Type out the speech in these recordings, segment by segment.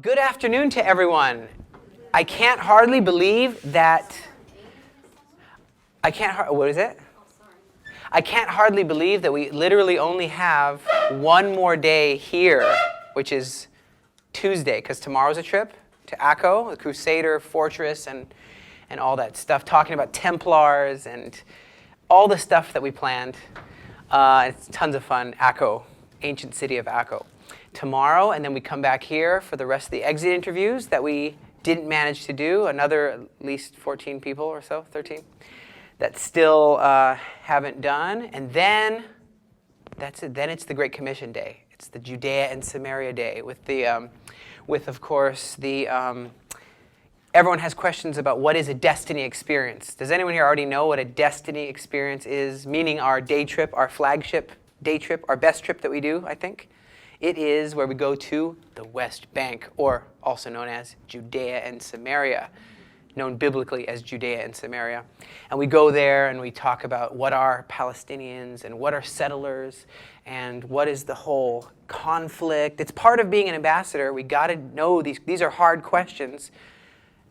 Good afternoon to everyone. I can't hardly believe that. What is it? I can't hardly believe that we literally only have one more day here, which is Tuesday, because tomorrow's a trip to Akko, the Crusader Fortress, and all that stuff, talking about Templars and all the stuff that we planned. It's tons of fun. Akko, ancient city of Akko. Tomorrow, and then we come back here for the rest of the exit interviews that we didn't manage to do. Another at least 14 people or so, 13, that still haven't done. And then that's it. Then it's the Great Commission Day. It's the Judea and Samaria Day with the, of course, the. Everyone has questions about what is a destiny experience. Does anyone here already know what a destiny experience is? Meaning our day trip, our flagship day trip, our best trip that we do, I think. It is where we go to the West Bank, or also known as Judea and Samaria, known biblically as Judea and Samaria. And we go there and we talk about what are Palestinians and what are settlers and what is the whole conflict. It's part of being an ambassador. We got to know these. These are hard questions.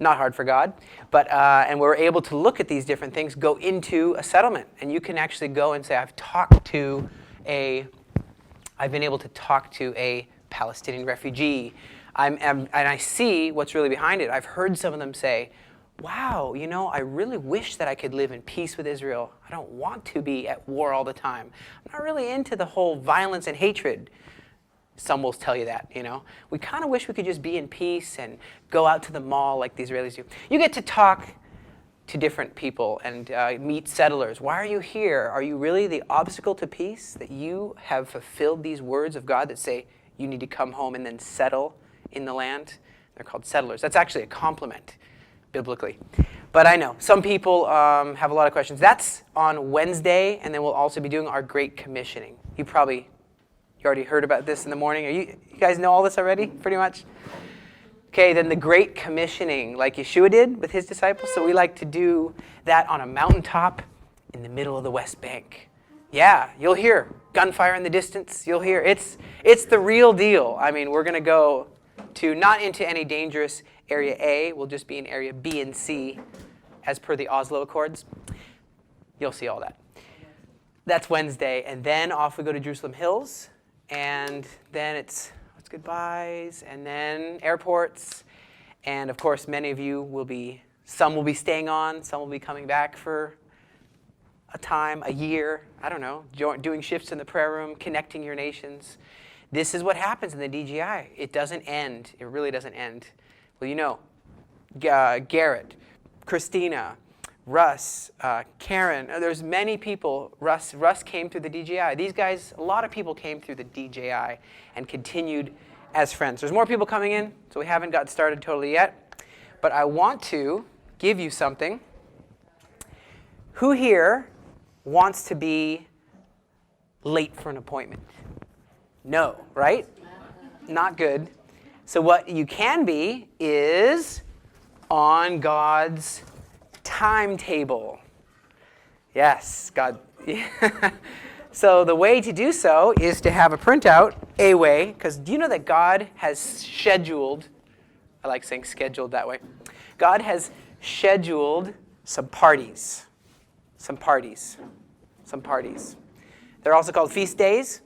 Not hard for God, but and we're able to look at these different things, go into a settlement. And you can actually go and say, I've been able to talk to a Palestinian refugee, and I see what's really behind it. I've heard some of them say, wow, I really wish that I could live in peace with Israel. I don't want to be at war all the time. I'm not really into the whole violence and hatred. Some will tell you that, We kind of wish we could just be in peace and go out to the mall like the Israelis do. You get to talk to different people and meet settlers. Why are you here? Are you really the obstacle to peace? That you have fulfilled these words of God that say you need to come home and then settle in the land? They're called settlers. That's actually a compliment, biblically. But I know, some people have a lot of questions. That's on Wednesday, and then we'll also be doing our Great Commissioning. You already heard about this in the morning. You guys know all this already, pretty much? Okay, then the Great Commissioning, like Yeshua did with his disciples. So we like to do that on a mountaintop in the middle of the West Bank. Yeah, you'll hear gunfire in the distance. You'll hear, it's the real deal. I mean, we're going to go to, not into any dangerous area A. We'll just be in area B and C as per the Oslo Accords. You'll see all that. That's Wednesday. And then off we go to Jerusalem Hills. And then it's goodbyes, and then airports, and of course many of you some will be staying on, some will be coming back for a time, a year, I don't know, doing shifts in the prayer room, connecting your nations. This is what happens in the DJI. It doesn't end. It really doesn't end. Well, Garrett, Christina, Russ, Karen, there's many people. Russ came through the DJI. These guys, a lot of people came through the DJI and continued as friends. There's more people coming in, so we haven't got started totally yet. But I want to give you something. Who here wants to be late for an appointment? No, right? Not good. So what you can be is on God's timetable. Yes, God. So the way to do so is to have a printout, a way, because do you know that God has scheduled, I like saying scheduled that way, God has scheduled some parties. They're also called feast days,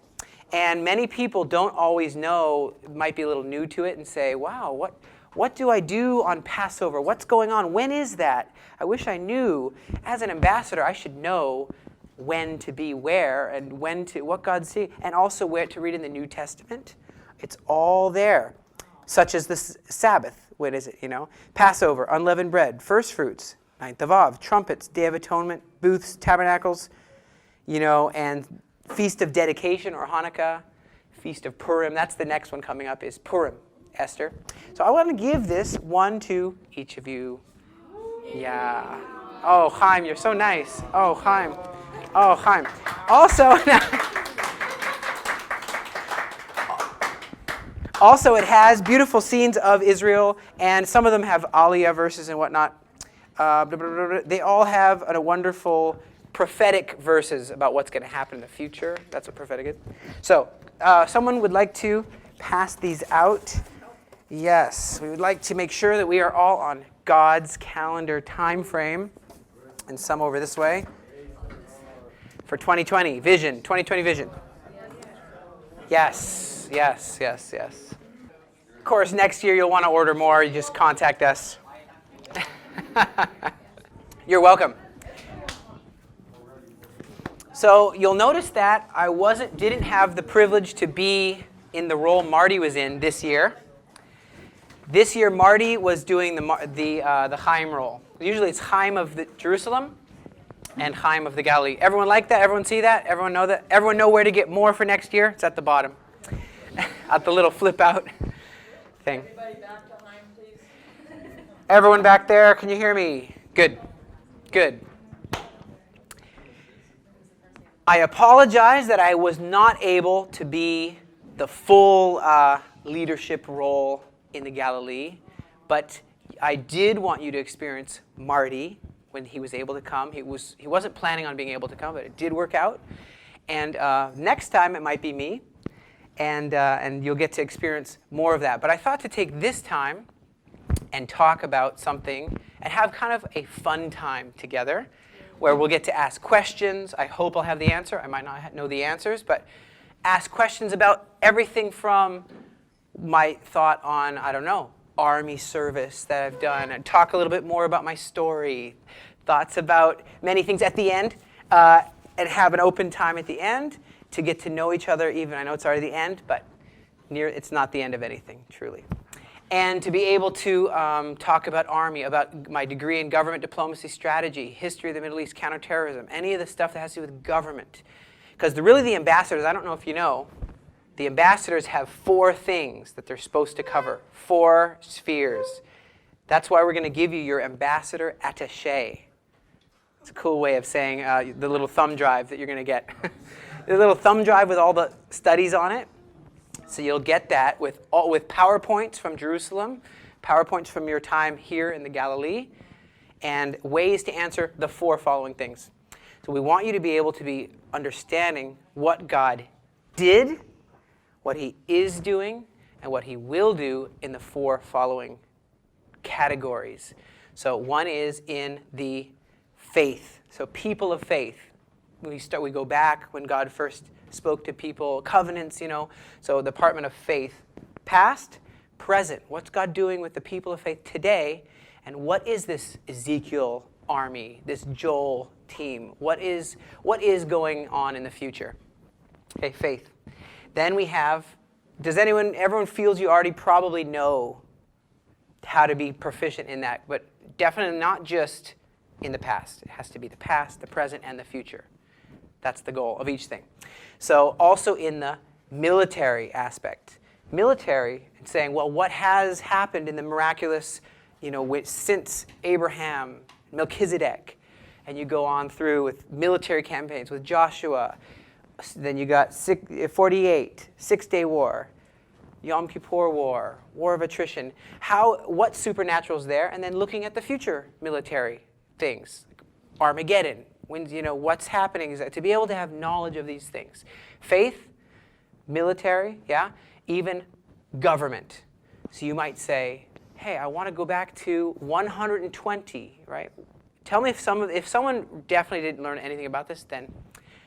and many people don't always know, might be a little new to it and say, wow, what do I do on Passover? What's going on? When is that? I wish I knew. As an ambassador, I should know when to be where and what God's seeing, and also where to read in the New Testament. It's all there, such as the Sabbath. What is it, Passover, unleavened bread, first fruits, 9th of Av, trumpets, Day of Atonement, booths, tabernacles, and Feast of Dedication or Hanukkah, Feast of Purim. That's the next one coming up is Purim, Esther. So I want to give this one to each of you. Yeah. Oh, Chaim, you're so nice. Oh, Chaim. Also, it has beautiful scenes of Israel, and some of them have Aliyah verses and whatnot. They all have a wonderful prophetic verses about what's going to happen in the future. That's what prophetic is. So, someone would like to pass these out. Yes, we would like to make sure that we are all on God's calendar time frame. And some over this way. For 2020 vision, 2020 vision. Yes, yes, yes, yes. Of course, next year you'll want to order more. You just contact us. You're welcome. So you'll notice that I didn't have the privilege to be in the role Marty was in this year. This year, Marty was doing the Chaim role. Usually it's Chaim of Jerusalem and Chaim of the Galilee. Everyone like that? Everyone see that? Everyone know that? Everyone know where to get more for next year? It's at the bottom. At the little flip out thing. Everybody back to Chaim, please. Everyone back there, can you hear me? Good. Good. I apologize that I was not able to be the full leadership role in the Galilee, but I did want you to experience Marty when he was able to come. He wasn't planning on being able to come, but it did work out. And next time it might be me, and you'll get to experience more of that. But I thought to take this time and talk about something and have kind of a fun time together where we'll get to ask questions. I hope I'll have the answer. I might not know the answers, but ask questions about everything from my thought on, I don't know, army service that I've done, and talk a little bit more about my story, thoughts about many things at the end, and have an open time at the end to get to know each other even. I know it's already the end, but it's not the end of anything, truly. And to be able to talk about army, about my degree in government diplomacy strategy, history of the Middle East, counterterrorism, any of the stuff that has to do with government. Because the ambassadors, I don't know if you know, the ambassadors have 4 things that they're supposed to cover, 4 spheres. That's why we're going to give you your ambassador attaché. It's a cool way of saying the little thumb drive that you're going to get. The little thumb drive with all the studies on it. So you'll get that with PowerPoints from Jerusalem, PowerPoints from your time here in the Galilee, and ways to answer the 4 following things. So we want you to be able to be understanding what God did, what he is doing, and what he will do in the 4 following categories. So one is in the faith. So people of faith. We go back when God first spoke to people, covenants, So the department of faith, past, present. What's God doing with the people of faith today? And what is this Ezekiel army, this Joel team? What is going on in the future? Okay, faith. Then we have, everyone feels you already probably know how to be proficient in that, but definitely not just in the past. It has to be the past, the present, and the future. That's the goal of each thing. So also in the military aspect. Military, and saying, well, what has happened in the miraculous, since Abraham, Melchizedek, and you go on through with military campaigns with Joshua. Then you got 48, 6-Day War, Yom Kippur War, War of Attrition. What supernatural is there? And then looking at the future military things, Armageddon. What's happening is that to be able to have knowledge of these things. Faith, military, even government. So you might say, hey, I want to go back to 120, right? Tell me if someone definitely didn't learn anything about this, then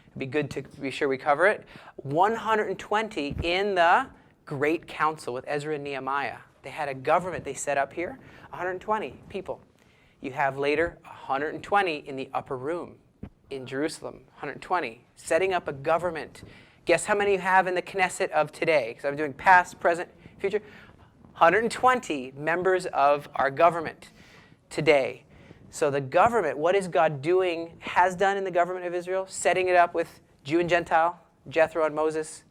it'd be good to be sure we cover it. 120 in the Great Council with Ezra and Nehemiah. They had a government they set up here, 120 people. You have later 120 in the upper room in Jerusalem, 120, setting up a government. Guess how many you have in the Knesset of today? Because I'm doing past, present, future. 120 members of our government today. So the government, what is God doing, has done in the government of Israel? Setting it up with Jew and Gentile, Jethro and Moses,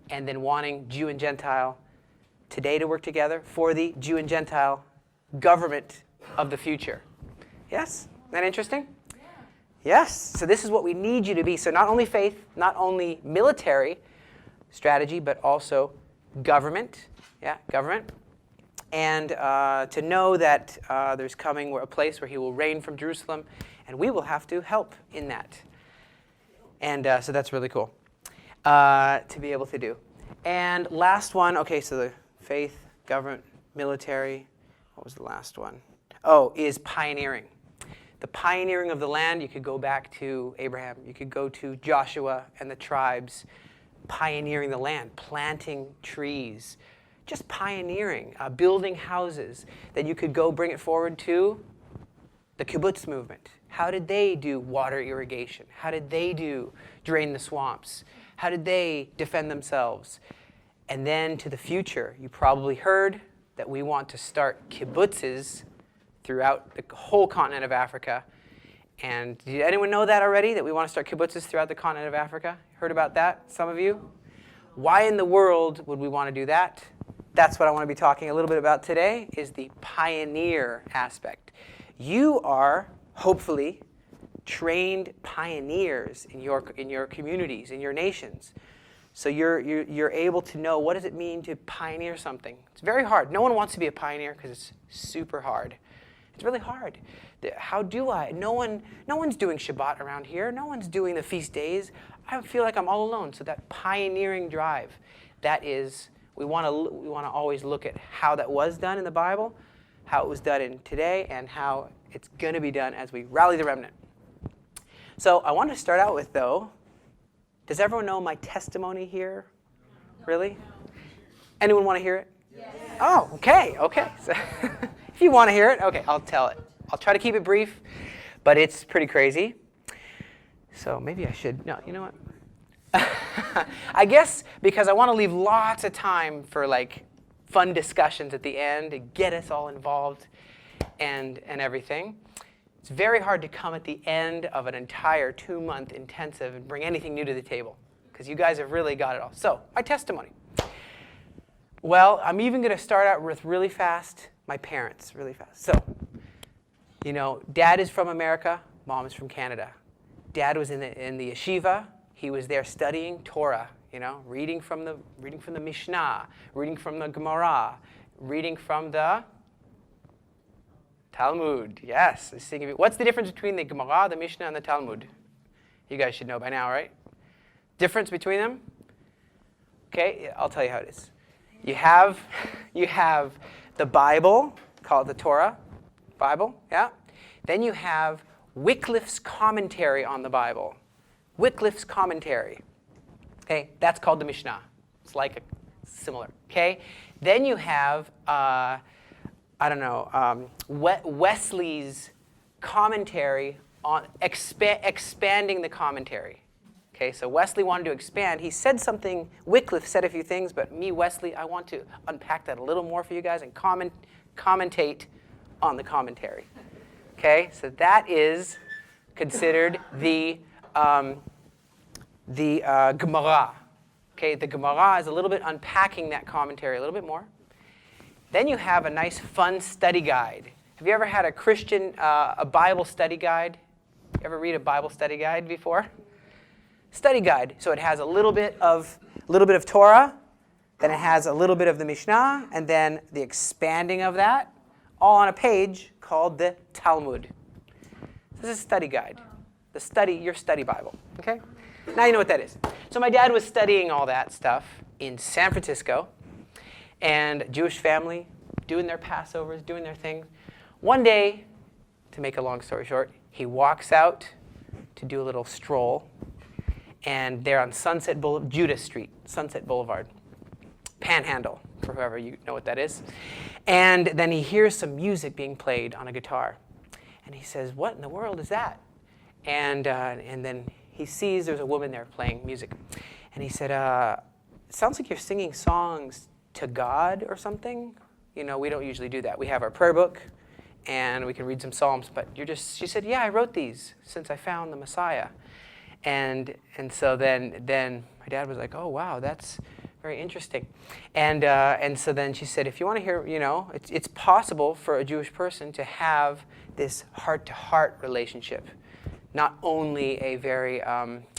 and then wanting Jew and Gentile today to work together for the Jew and Gentile government of the future. Yes? Isn't that interesting? Yeah. Yes. So this is what we need you to be. So not only faith, not only military strategy, but also government. Yeah, government. And to know that there's coming a place where he will reign from Jerusalem, and we will have to help in that. And so that's really cool to be able to do. And last one, okay, so the faith, government, military. What was the last one? Oh, is pioneering. The pioneering of the land, you could go back to Abraham. You could go to Joshua and the tribes pioneering the land, planting trees, just pioneering, building houses. Then you could go bring it forward to the kibbutz movement. How did they do water irrigation? How did they drain the swamps? How did they defend themselves? And then to the future, you probably heard that we want to start kibbutzes throughout the whole continent of Africa. And did anyone know that already, that we want to start kibbutzes throughout the continent of Africa? Heard about that, some of you? Why in the world would we want to do that? That's what I want to be talking a little bit about today, is the pioneer aspect. You are, hopefully, trained pioneers in your communities, in your nations. So you're able to know, what does it mean to pioneer something? It's very hard. No one wants to be a pioneer because it's super hard. It's really hard. How do I? No one's doing Shabbat around here. No one's doing the feast days. I feel like I'm all alone. So that pioneering drive, that is, we want to always look at how that was done in the Bible, how it was done in today, and how it's going to be done as we rally the remnant. So I want to start out with, though, does everyone know my testimony here? Really? Anyone want to hear it? Yes. Oh, okay. So if you want to hear it, okay, I'll tell it. I'll try to keep it brief, but it's pretty crazy. So maybe I should, no, you know what? I guess because I want to leave lots of time for like fun discussions at the end to get us all involved and everything. It's very hard to come at the end of an entire 2-month intensive and bring anything new to the table, because you guys have really got it all. So, my testimony. Well, I'm even going to start out with really fast, my parents, really fast. So, Dad is from America, Mom is from Canada. Dad was in the yeshiva. He was there studying Torah, reading from the Mishnah, reading from the Gemara, reading from the Talmud. Yes. What's the difference between the Gemara, the Mishnah, and the Talmud? You guys should know by now, right? Difference between them? Okay, I'll tell you how it is. You have the Bible, called the Torah, Bible, yeah? Then you have Wycliffe's commentary on the Bible. Wycliffe's commentary. Okay, that's called the Mishnah. It's like similar, okay? Then you have, Wesley's commentary on expanding the commentary. Okay, so Wesley wanted to expand. He said something, Wycliffe said a few things, but me, Wesley, I want to unpack that a little more for you guys and commentate on the commentary. Okay, so that is considered the Gemara. Okay, the Gemara is a little bit unpacking that commentary a little bit more. Then you have a nice, fun study guide. Have you ever had a Christian, a Bible study guide? You ever read a Bible study guide before? Study guide. So it has a little bit of Torah, then it has a little bit of the Mishnah, and then the expanding of that, all on a page called the Talmud. This is a study guide. Your study Bible. Okay? Now you know what that is. So my dad was studying all that stuff in San Francisco. And Jewish family, doing their Passovers, doing their things. One day, to make a long story short, he walks out to do a little stroll. And they're on Judah Street, Sunset Boulevard. Panhandle, for whoever you know what that is. And then he hears some music being played on a guitar. And he says, what in the world is that? And then he sees there's a woman there playing music. And he said, it sounds like you're singing songs to God or something. We don't usually do that. We have our prayer book, and we can read some Psalms, but she said, yeah, I wrote these since I found the Messiah. And so then my dad was like, oh, wow, that's very interesting. And so then she said, if you want to hear, it's possible for a Jewish person to have this heart-to-heart relationship, not only a very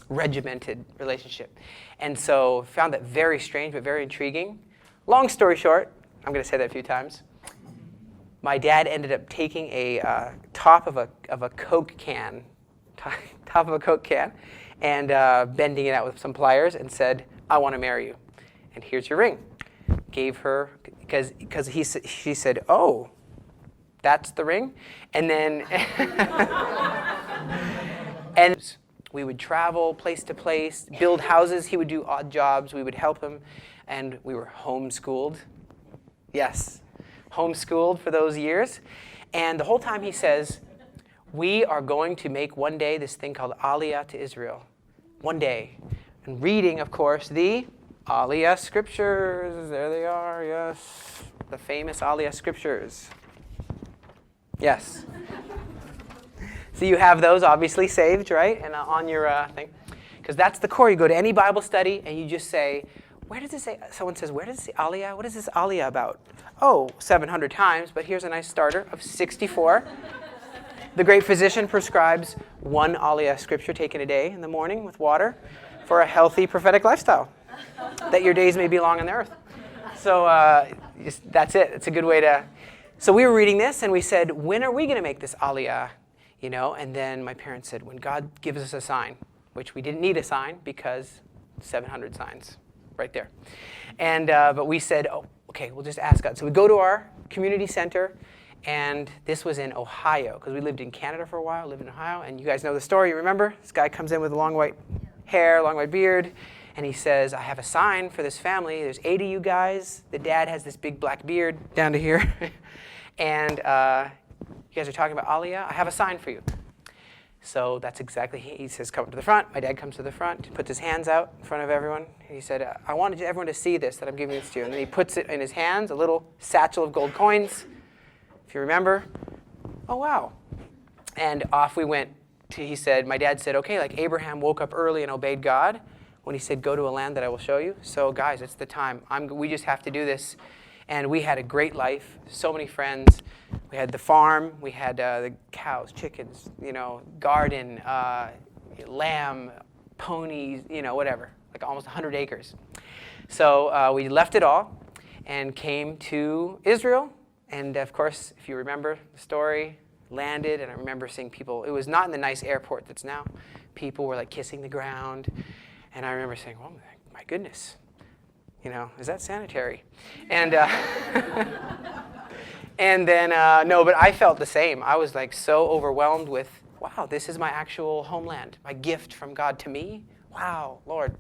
regimented relationship. And so found that very strange but very intriguing. Long story short, I'm going to say that a few times. My dad ended up taking a top of a Coke can, and bending it out with some pliers and said, I want to marry you. And here's your ring. Gave her, because she said, oh, that's the ring? And then, and we would travel place to place, build houses. He would do odd jobs. We would help him. And we were homeschooled. Yes, homeschooled for those years. And the whole time he says, we are going to make one day this thing called Aliyah to Israel. One day. And reading, of course, the Aliyah scriptures. There they are, yes. The famous Aliyah scriptures. Yes. So you have those obviously saved, right? And on your thing. Because that's the core. You go to any Bible study and you just say, where does it say? Someone says, where does it say Aliyah? What is this Aliyah about? Oh, 700 times, but here's a nice starter of 64. The great physician prescribes one Aliyah scripture taken a day in the morning with water for a healthy prophetic lifestyle, that your days may be long on the earth. So that's it. It's a good way to... So we were reading this, and we said, when are we going to make this Aliyah? You know, and then my parents said, when God gives us a sign, which we didn't need a sign because 700 signs right there. And but we said, oh, okay, we'll just ask God. So we go to our community center, and this was in Ohio, because we lived in Canada for a while, lived in Ohio, and you guys know the story, you remember? This guy comes in with long white hair, long white beard, and he says, I have a sign for this family. There's 8 of you guys. The dad has this big black beard down to here. And you guys are talking about Aliyah. I have a sign for you. So that's exactly, he says, come up to the front. My dad comes to the front, puts his hands out in front of everyone. He said, I wanted everyone to see this, that I'm giving this to you. And then he puts it in his hands, a little satchel of gold coins. If you remember, oh, wow. And off we went. He said, my dad said, okay, like Abraham woke up early and obeyed God when he said, go to a land that I will show you. So guys, it's the time. We just have to do this. And we had a great life, so many friends. We had the farm, we had the cows, chickens, garden, lamb, ponies, whatever, like almost 100 acres. So we left it all and came to Israel. And of course, if you remember the story, landed, and I remember seeing people. It was not in the nice airport that's now. People were like kissing the ground. And I remember saying, oh my goodness. Is that sanitary? And and then, no, but I felt the same. I was like so overwhelmed with, wow, this is my actual homeland, my gift from God to me. Wow, Lord.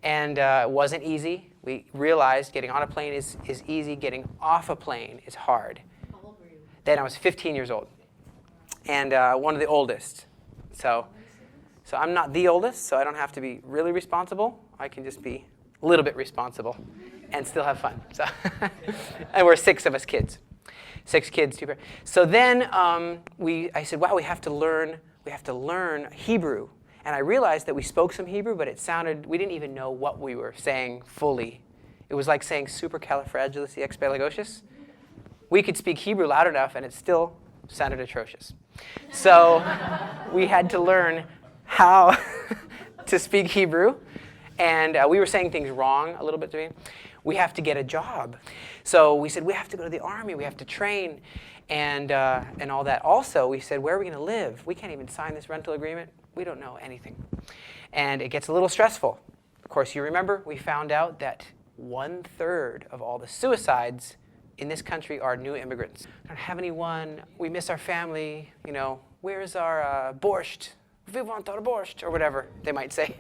And it wasn't easy. We realized getting on a plane is easy. Getting off a plane is hard. How old were you? Then I was 15 years old and one of the oldest. So I'm not the oldest, so I don't have to be really responsible. I can just be a little bit responsible and still have fun. So and we're 6 of us kids. 6 kids, 2 parents. So then I said, wow, we have to learn Hebrew. And I realized that we spoke some Hebrew, but we didn't even know what we were saying fully. It was like saying supercalifragilisticexpialidocious. We could speak Hebrew loud enough, and it still sounded atrocious. So we had to learn how to speak Hebrew. And we were saying things wrong a little bit to me. We have to get a job. So we said, we have to go to the army. We have to train and all that. Also, we said, where are we going to live? We can't even sign this rental agreement. We don't know anything. And it gets a little stressful. Of course, you remember, we found out that 1/3 of all the suicides in this country are new immigrants. We don't have anyone. We miss our family. Where's our borscht? Vivant our borscht, or whatever they might say.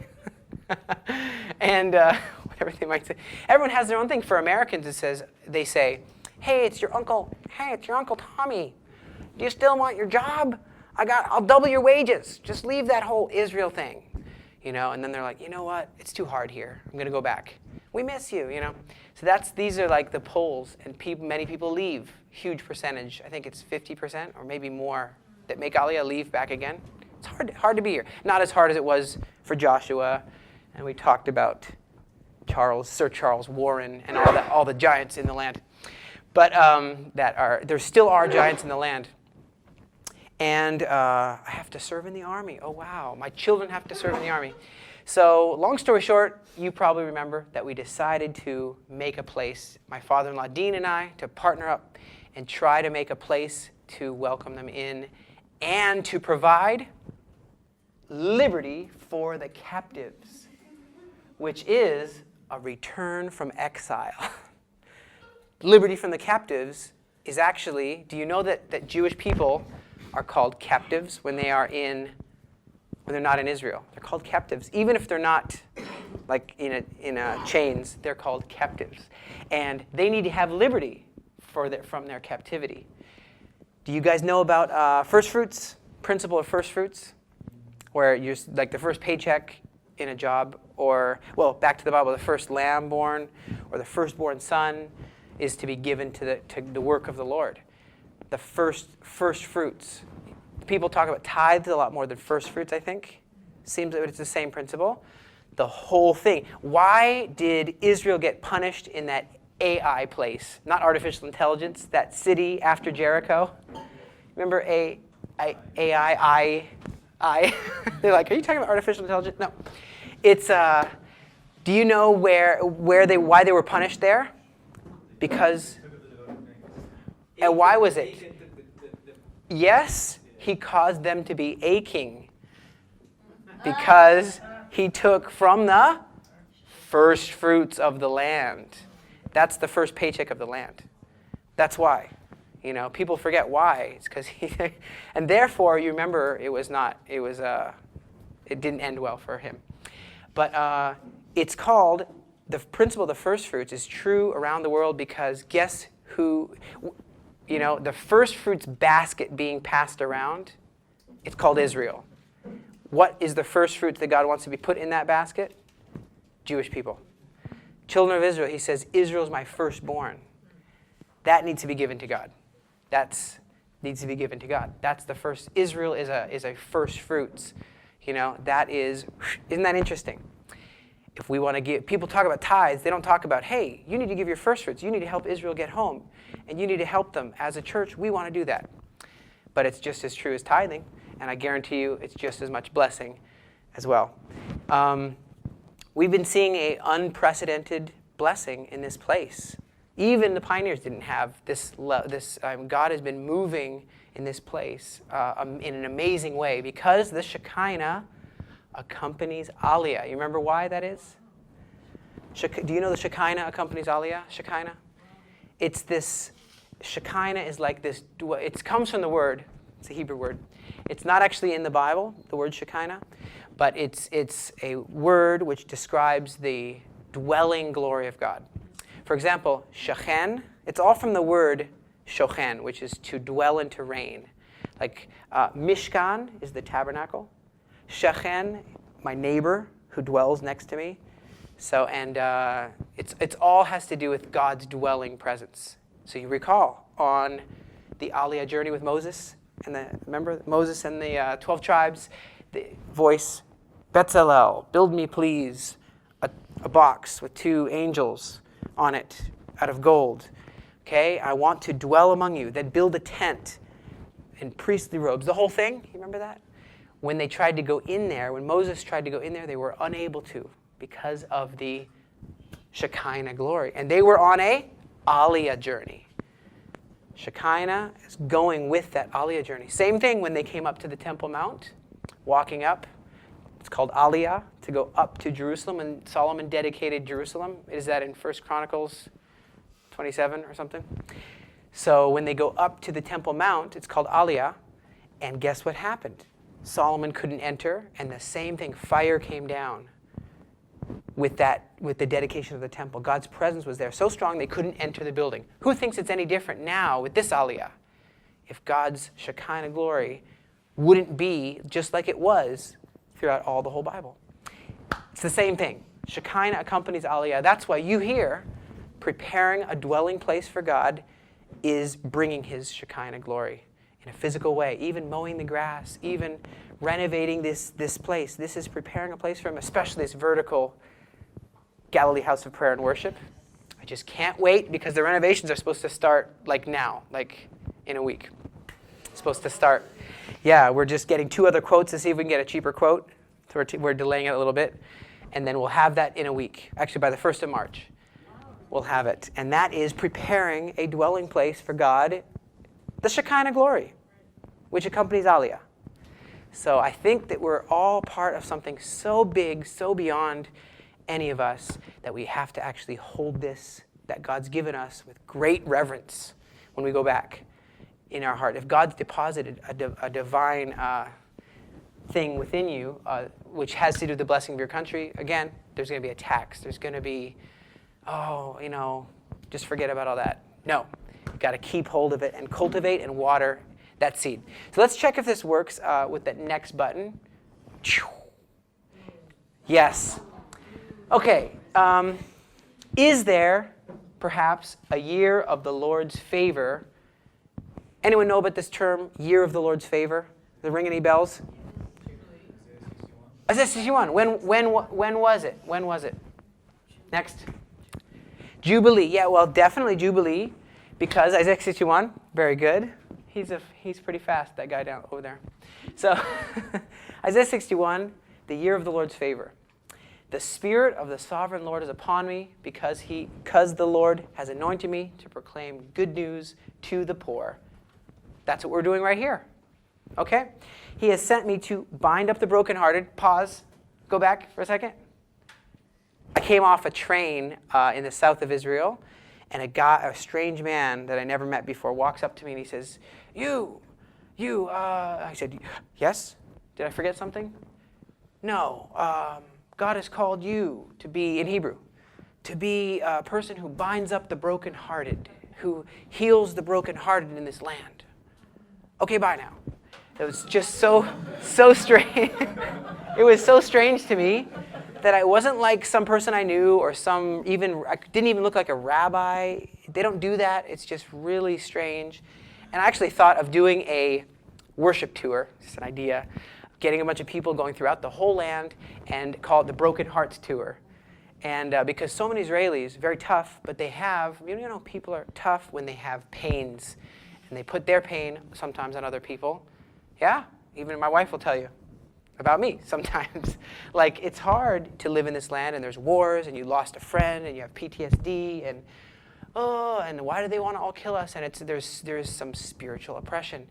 And whatever they might say. Everyone has their own thing. For Americans, they say, hey, it's your Uncle Tommy. Do you still want your job? I'll double your wages. Just leave that whole Israel thing. And then they're like, you know what? It's too hard here. I'm going to go back. We miss you, So these are like the polls, and many people leave. Huge percentage. I think it's 50% or maybe more that make Aliyah leave back again. It's hard to be here. Not as hard as it was for Joshua. And we talked about Sir Charles Warren and all the giants in the land. But there still are giants in the land. And I have to serve in the army. Oh, wow. My children have to serve in the army. So long story short, you probably remember that we decided to make a place, my father-in-law Dean and I, to partner up and try to make a place to welcome them in and to provide liberty for the captives, which is a return from exile. liberty from the captives is actually, do you know that Jewish people are called captives when they're not in Israel? They're called captives. Even if they're not like in chains, they're called captives. And they need to have liberty from their captivity. Do you guys know about first fruits, principle of first fruits? Where you're like the first paycheck in a job, or, well, back to the Bible, the first lamb born or the firstborn son is to be given to the work of the Lord. The first fruits. People talk about tithes a lot more than first fruits, I think. Seems like it's the same principle. The whole thing. Why did Israel get punished in that AI place? Not artificial intelligence, that city after Jericho. Remember AI? They're like, are you talking about artificial intelligence? No. It's, do you know why they were punished there? Because, and why was it? Yes, he caused them to be aching because he took from the first fruits of the land. That's the first paycheck of the land. That's why. People forget why. It's because and therefore, you remember, it didn't end well for him. But it's called, the principle of the first fruits is true around the world because guess who, the first fruits basket being passed around, it's called Israel. What is the first fruits that God wants to be put in that basket? Jewish people. Children of Israel, he says, Israel's my firstborn. That needs to be given to God. Needs to be given to God. That's the first. Israel is a first fruits. Isn't that interesting? If we want to give, people talk about tithes, they don't talk about, hey, you need to give your first fruits. You need to help Israel get home. And you need to help them. As a church, we want to do that. But it's just as true as tithing. And I guarantee you, it's just as much blessing as well. We've been seeing an unprecedented blessing in this place. Even the pioneers didn't have this. God has been moving in this place in an amazing way because the Shekinah accompanies Aliyah. You remember why that is? Do you know the Shekinah accompanies Aliyah? Shekinah? It's this, Shekinah is like this, it comes from the word, it's a Hebrew word. It's not actually in the Bible, the word Shekinah, but it's a word which describes the dwelling glory of God. For example, Shechen, it's all from the word shochen, which is to dwell and to reign. Like Mishkan is the tabernacle. Shechen, my neighbor who dwells next to me. So, and it's all has to do with God's dwelling presence. So you recall on the Aliyah journey with Moses, remember Moses and the 12 tribes, the voice, Betzalel, build me please a box with 2 angels on it out of gold. Okay, I want to dwell among you. Then build a tent in priestly robes. The whole thing, you remember that? When they tried to go in there, when Moses tried to go in there, they were unable to because of the Shekinah glory. And they were on a Aliyah journey. Shekinah is going with that Aliyah journey. Same thing when they came up to the Temple Mount, walking up. It's called Aliyah, to go up to Jerusalem, and Solomon dedicated Jerusalem. Is that in 1 Chronicles 27 or something? So when they go up to the Temple Mount, it's called Aliyah, and guess what happened? Solomon couldn't enter, and the same thing, fire came down with the dedication of the temple. God's presence was there so strong they couldn't enter the building. Who thinks it's any different now with this Aliyah? If God's Shekinah glory wouldn't be just like it was throughout all the whole Bible. It's the same thing. Shekinah accompanies Aliyah. That's why you hear preparing a dwelling place for God is bringing his Shekinah glory in a physical way, even mowing the grass, even renovating this place. This is preparing a place for him, especially this vertical Galilee House of Prayer and Worship. I just can't wait because the renovations are supposed to start like now, like in a week. It's supposed to start. Yeah, we're just getting 2 other quotes to see if we can get a cheaper quote. So we're delaying it a little bit. And then we'll have that in a week. Actually, by the 1st of March, we'll have it. And that is preparing a dwelling place for God, the Shekinah glory, which accompanies Aliyah. So I think that we're all part of something so big, so beyond any of us, that we have to actually hold this that God's given us with great reverence when we go back in our heart. If God's deposited a divine thing within you, which has to do with the blessing of your country, again, there's going to be attacks. There's going to be, just forget about all that. No, you've got to keep hold of it and cultivate and water that seed. So let's check if this works with that next button. Yes. Okay. Is there perhaps a year of the Lord's favor? Anyone know about this term, year of the Lord's favor? Does it ring any bells? Isaiah 61. When was it? When was it? Next. Jubilee. Yeah, well, definitely Jubilee, because Isaiah 61, very good. He's pretty fast, that guy down over there. So Isaiah 61, the year of the Lord's favor. The Spirit of the Sovereign Lord is upon me, because the Lord has anointed me to proclaim good news to the poor. That's what we're doing right here. Okay? He has sent me to bind up the brokenhearted. Pause. Go back for a second. I came off a train in the south of Israel, and a strange man that I never met before walks up to me and he says, you, I said, yes? Did I forget something? No. God has called you to be, in Hebrew, to be a person who binds up the brokenhearted, who heals the brokenhearted in this land. Okay, bye now. It was just so strange. It was so strange to me that I wasn't like some person I knew or I didn't even look like a rabbi. They don't do that. It's just really strange. And I actually thought of doing a worship tour, just an idea, getting a bunch of people going throughout the whole land and call it the Broken Hearts Tour. And because so many Israelis, very tough, but they have, people are tough when they have pains. And they put their pain sometimes on other people. Yeah, even my wife will tell you about me sometimes. Like, it's hard to live in this land, and there's wars, and you lost a friend, and you have PTSD, and why do they want to all kill us? And there's some spiritual oppression.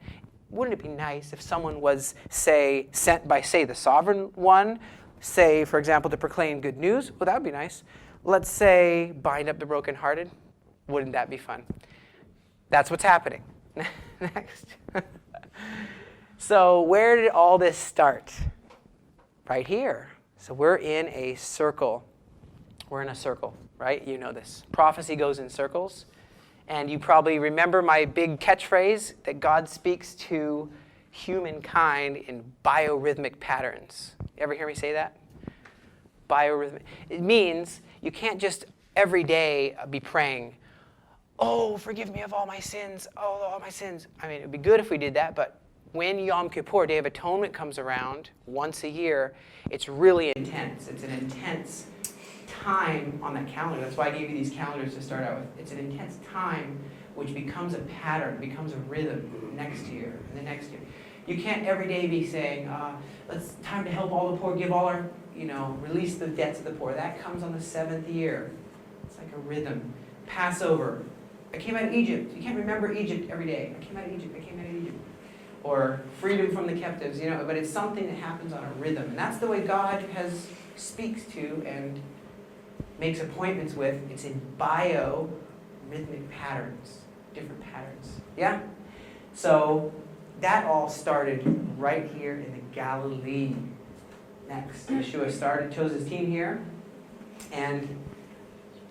Wouldn't it be nice if someone was, sent by, the Sovereign One, for example, to proclaim good news? Well, that would be nice. Let's say, bind up the brokenhearted. Wouldn't that be fun? That's what's happening. Next. So where did all this start? Right here. So we're in a circle. We're in a circle, right? You know this. Prophecy goes in circles. And you probably remember my big catchphrase that God speaks to humankind in biorhythmic patterns. You ever hear me say that? Biorhythmic. It means you can't just every day be praying, oh, forgive me of all my sins. Oh, all my sins. I mean, it would be good if we did that, but when Yom Kippur, Day of Atonement, comes around once a year, it's really intense. It's an intense time on that calendar. That's why I gave you these calendars to start out with. It's an intense time which becomes a pattern, becomes a rhythm next year and the next year. You can't every day be saying, it's time to help all the poor, give all our, release the debts of the poor. That comes on the 7th year. It's like a rhythm. Passover. I came out of Egypt. You can't remember Egypt every day. I came out of Egypt. Or freedom from the captives, but it's something that happens on a rhythm. And that's the way God speaks to and makes appointments with. It's in biorhythmic patterns, different patterns. Yeah? So that all started right here in the Galilee. Next, Yeshua chose his team here. And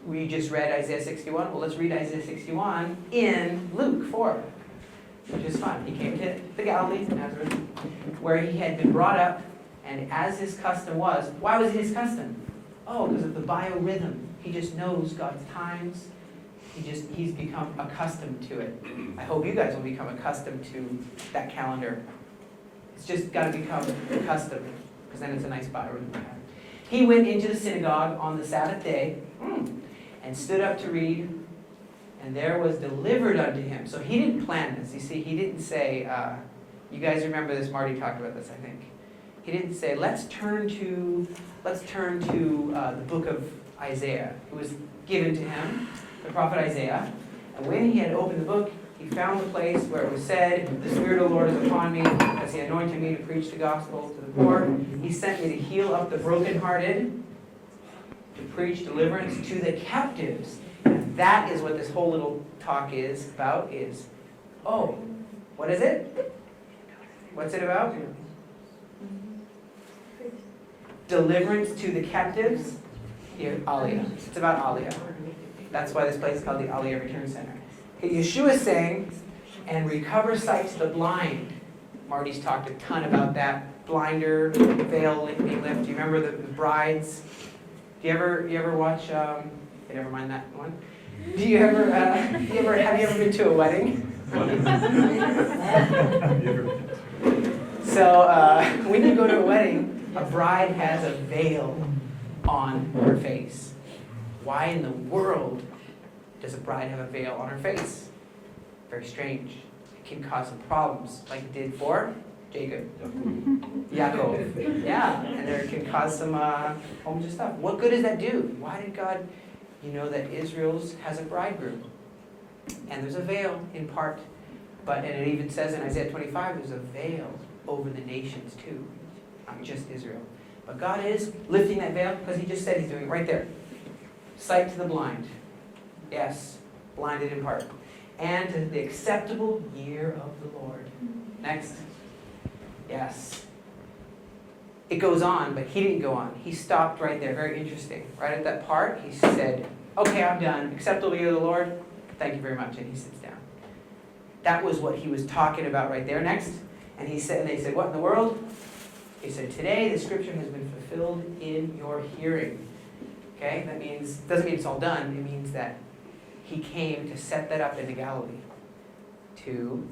we just read Isaiah 61. Well, let's read Isaiah 61 in Luke 4. Which is fun. He came to the Galilee, Nazareth, where he had been brought up, and as his custom was, why was it his custom? Oh, because of the biorhythm. He just knows God's times. He's become accustomed to it. I hope you guys will become accustomed to that calendar. It's just got to become accustomed, because then it's a nice biorhythm. He went into the synagogue on the Sabbath day and stood up to read. And there was delivered unto him. So he didn't plan this. You see, he didn't say, you guys remember this, Marty talked about this, I think. He didn't say, let's turn to the book of Isaiah. It was given to him, the prophet Isaiah. And when he had opened the book, he found the place where it was said, the Spirit of the Lord is upon me, as he anointed me to preach the gospel to the poor. He sent me to heal up the brokenhearted, to to preach deliverance to the captives. And that is what this whole little talk is about, is, oh, what is it? What's it about? Deliverance to the captives. Here, Aliyah. It's about Aliyah. That's why this place is called the Aliyah Return Center. Okay, Yeshua is saying, and recover sight to the blind. Marty's talked a ton about that. Blinder, veil being lifted. Do you remember the brides? Do you ever watch, okay, never mind that one. Have you ever been to a wedding? So when you go to a wedding, a bride has a veil on her face. Why in the world does a bride have a veil on her face? Very strange. It can cause some problems, like it did for Jacob. Yaakov. Yeah, and there can cause some whole bunch of stuff. What good does that do? Why did God, that Israel's has a bridegroom? And there's a veil in part. And it even says in Isaiah 25, there's a veil over the nations too. Not just Israel. But God is lifting that veil because he just said he's doing it right there. Sight to the blind. Yes, blinded in part. And to the acceptable year of the Lord. Next. Yes. It goes on, but he didn't go on. He stopped right there. Very interesting. Right at that part, he said, okay, I'm done. Acceptable year of the Lord. Thank you very much. And he sits down. That was what he was talking about right there. Next. And they said, what in the world? He said, today the scripture has been fulfilled in your hearing. Okay? That means, doesn't mean it's all done. It means that he came to set that up into Galilee. To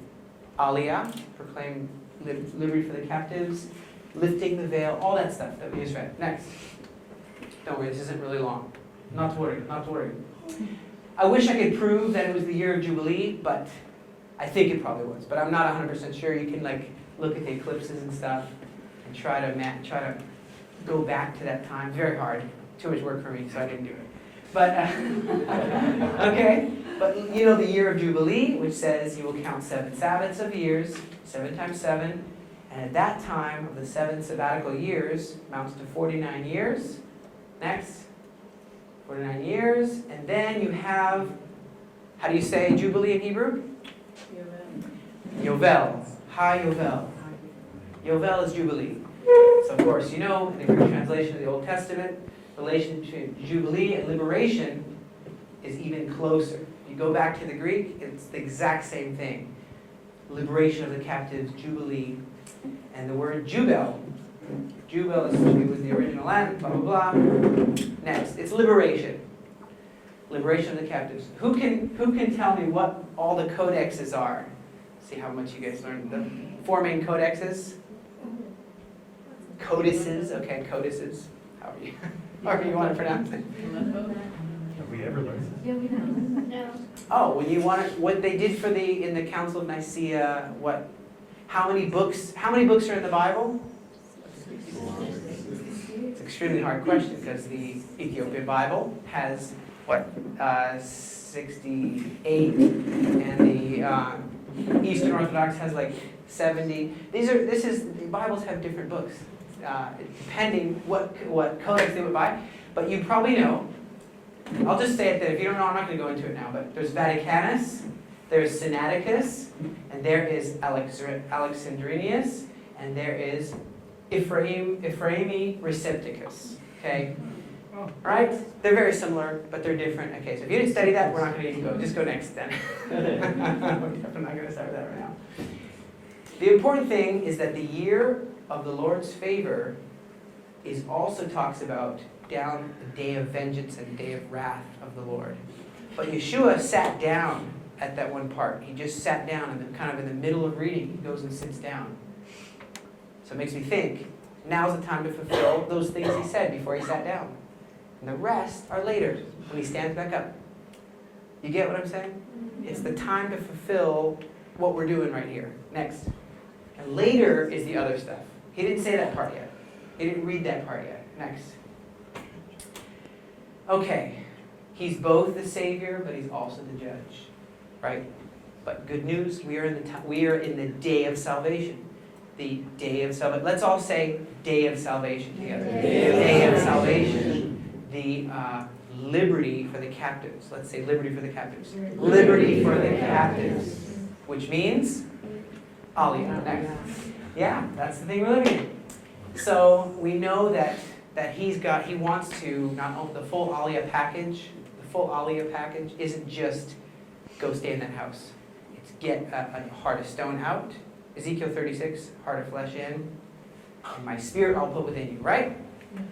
Aliyah, proclaim liberty for the captives, lifting the veil, all that stuff that we just read. Next. Don't worry, this isn't really long. Not to worry, not to worry. I wish I could prove that it was the year of Jubilee, but I think it probably was. But I'm not 100% sure. You can look at the eclipses and stuff and try to go back to that time. It's very hard. Too much work for me, so I didn't do it. But, okay. But the year of Jubilee, which says you will count 7 Sabbaths of years, 7 times 7. And at that time of the 7 sabbatical years, amounts to 49 years. Next. 49 years. And then you have, how do you say Jubilee in Hebrew? Yovel. Ha Yovel. Yovel is Jubilee. So of course, in the Greek translation of the Old Testament, relation to Jubilee and liberation is even closer. If you go back to the Greek, it's the exact same thing. Liberation of the captives, Jubilee, and the word Jubel. Jubel was the original Latin, blah, blah, blah. Next, it's liberation. Liberation of the captives. Who can tell me what all the codexes are? See how much you guys learned. The 4 main codexes. Codices, okay, codices. However you want to pronounce it. Have we ever learned this? Yeah, we know. No. Oh, when you want what they did in the Council of Nicaea, how many books are in the Bible? It's an extremely hard question because the Ethiopian Bible has 68, and the Eastern Orthodox has 70. The Bibles have different books, depending what codex they would buy. But you probably know. I'll just say it that if you don't know, I'm not going to go into it now. But there's Vaticanus, there's Sinaiticus, and there is Alexandrinus, and there is Ephraimi Recepticus. Okay? Right? They're very similar, but they're different. Okay, so if you didn't study that, we're not going to even go. Just go next then. I'm not going to start with that right now. The important thing is that the year of the Lord's favor also talks about down the day of vengeance and the day of wrath of the Lord. But Yeshua sat down at that one part. He just sat down, and then kind of in the middle of reading, he goes and sits down. So it makes me think, now's the time to fulfill those things he said before he sat down. And the rest are later, when he stands back up. You get what I'm saying? It's the time to fulfill what we're doing right here. Next. And later is the other stuff. He didn't say that part yet. He didn't read that part yet. Next. Okay. He's both the Savior, but he's also the judge. Right? But good news, we are in the day of salvation. The day of salvation. Let's all say day of salvation together. Day of salvation. the liberty for the captives. Let's say liberty for the captives. Liberty for the captives. Which means Aliyah. Next. Yeah, that's the thing we're living in. So we know that he wants to not only the full Aliyah package. The full Aliyah package isn't just go stay in that house. It's get a heart of stone out. Ezekiel 36, heart of flesh in. And my spirit I'll put within you, right?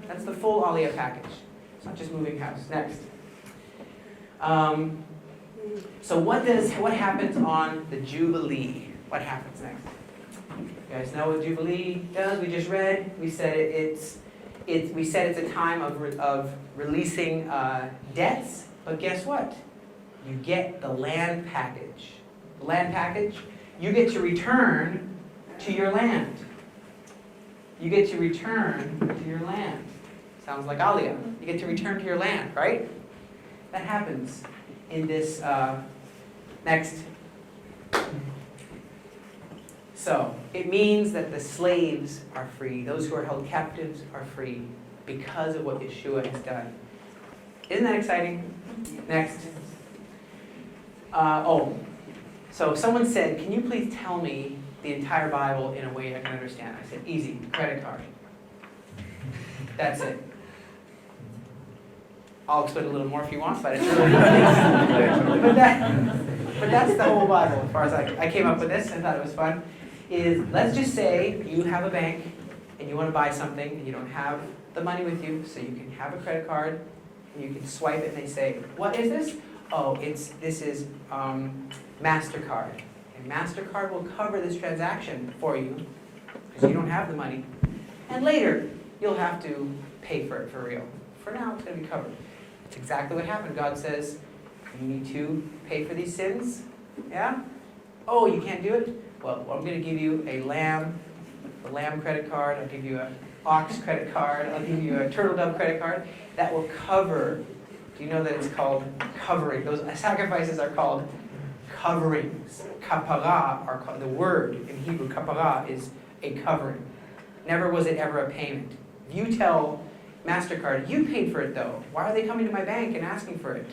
That's the full Aliyah package. It's not just moving house. Next. So what happens on the Jubilee? What happens next? You guys know what Jubilee does? We just read. We said it's a time of releasing debts. But guess what? You get the land package. The land package. You get to return to your land. You get to return to your land. Sounds like Aliyah. You get to return to your land, right? That happens in this next. So, it means that the slaves are free. Those who are held captives are free because of what Yeshua has done. Isn't that exciting? Next. So someone said, can you please tell me the entire Bible in a way I can understand? I said, easy, credit card. That's it. I'll explain a little more if you want, but it's really but that's the whole Bible as far as I came up with this and thought it was fun. Let's just say you have a bank and you want to buy something and you don't have the money with you, so you can have a credit card and you can swipe it and they say, what is this? Oh, this is MasterCard. And MasterCard will cover this transaction for you because you don't have the money. And later, you'll have to pay for it for real. For now, it's going to be covered. That's exactly what happened. God says, you need to pay for these sins. Yeah? Oh, you can't do it? Well, I'm going to give you a lamb credit card. I'll give you an ox credit card. I'll give you a turtle dove credit card. That will cover. Do you know that it's called covering? Those sacrifices are called coverings. Kapara, the word in Hebrew, kapara, is a covering. Never was it ever a payment. If you tell MasterCard, you paid for it though. Why are they coming to my bank and asking for it?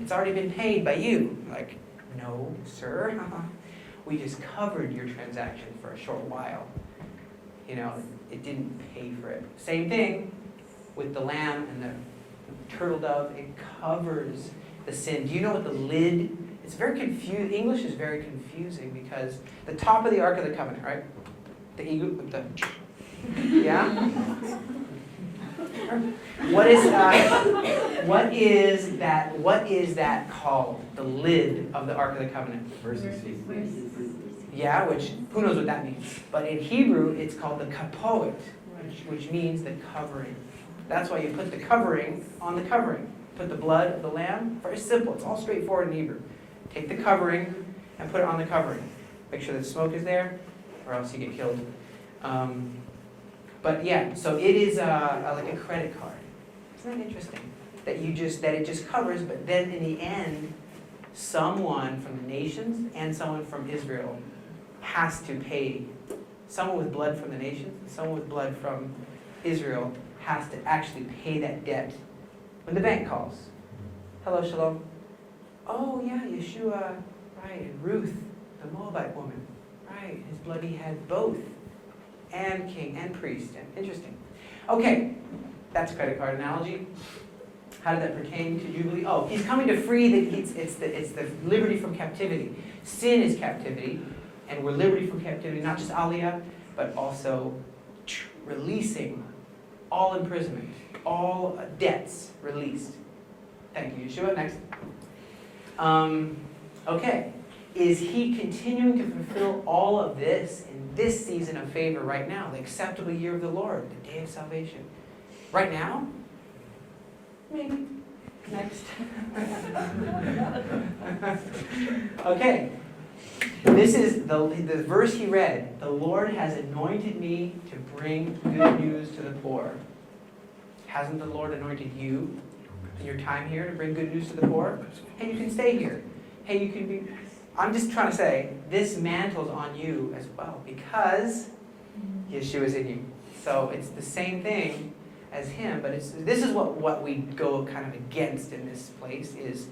It's already been paid by you. Like, no, sir. We just covered your transaction for a short while. You know, it didn't pay for it. Same thing with the lamb and the turtle dove. It covers the sin. Do you know what the lid? It's very confusing. English is very confusing because the top of the Ark of the Covenant, right? The eagle, yeah. What is that called? The lid of the Ark of the Covenant. Mercy seat. Yeah, which who knows what that means? But in Hebrew, it's called the kapoet, which means the covering. That's why you put the covering on the covering. Put the blood of the lamb. Very simple. It's all straightforward in Hebrew. Take the covering and put it on the covering. Make sure the smoke is there, or else you get killed. But yeah, so it is like a credit card. Isn't that interesting? That it just covers, but then in the end, someone from the nations and someone from Israel has to pay. Someone with blood from the nations, and someone with blood from Israel has to actually pay that debt when the bank calls. Hello, Shalom. Oh yeah, Yeshua, right, and Ruth, the Moabite woman, right, his blood, he had both, and king and priest. Interesting. Okay, that's a credit card analogy. How did that pertain to Jubilee? Oh, he's coming to free it's the liberty from captivity. Sin is captivity, and we're liberty from captivity, not just Aliyah, but also releasing all imprisonment, all debts released. Thank you, Yeshua. Next. Okay. Is he continuing to fulfill all of this in this season of favor right now? The acceptable year of the Lord, the day of salvation. Right now? Maybe. Next. Okay. This is the verse he read. The Lord has anointed me to bring good news to the poor. Hasn't the Lord anointed you in your time here to bring good news to the poor? Hey, you can stay here. Hey, you can be... I'm just trying to say, this mantle's on you as well because Yeshua is in you. So it's the same thing as him, but this is what we go kind of against in this place is,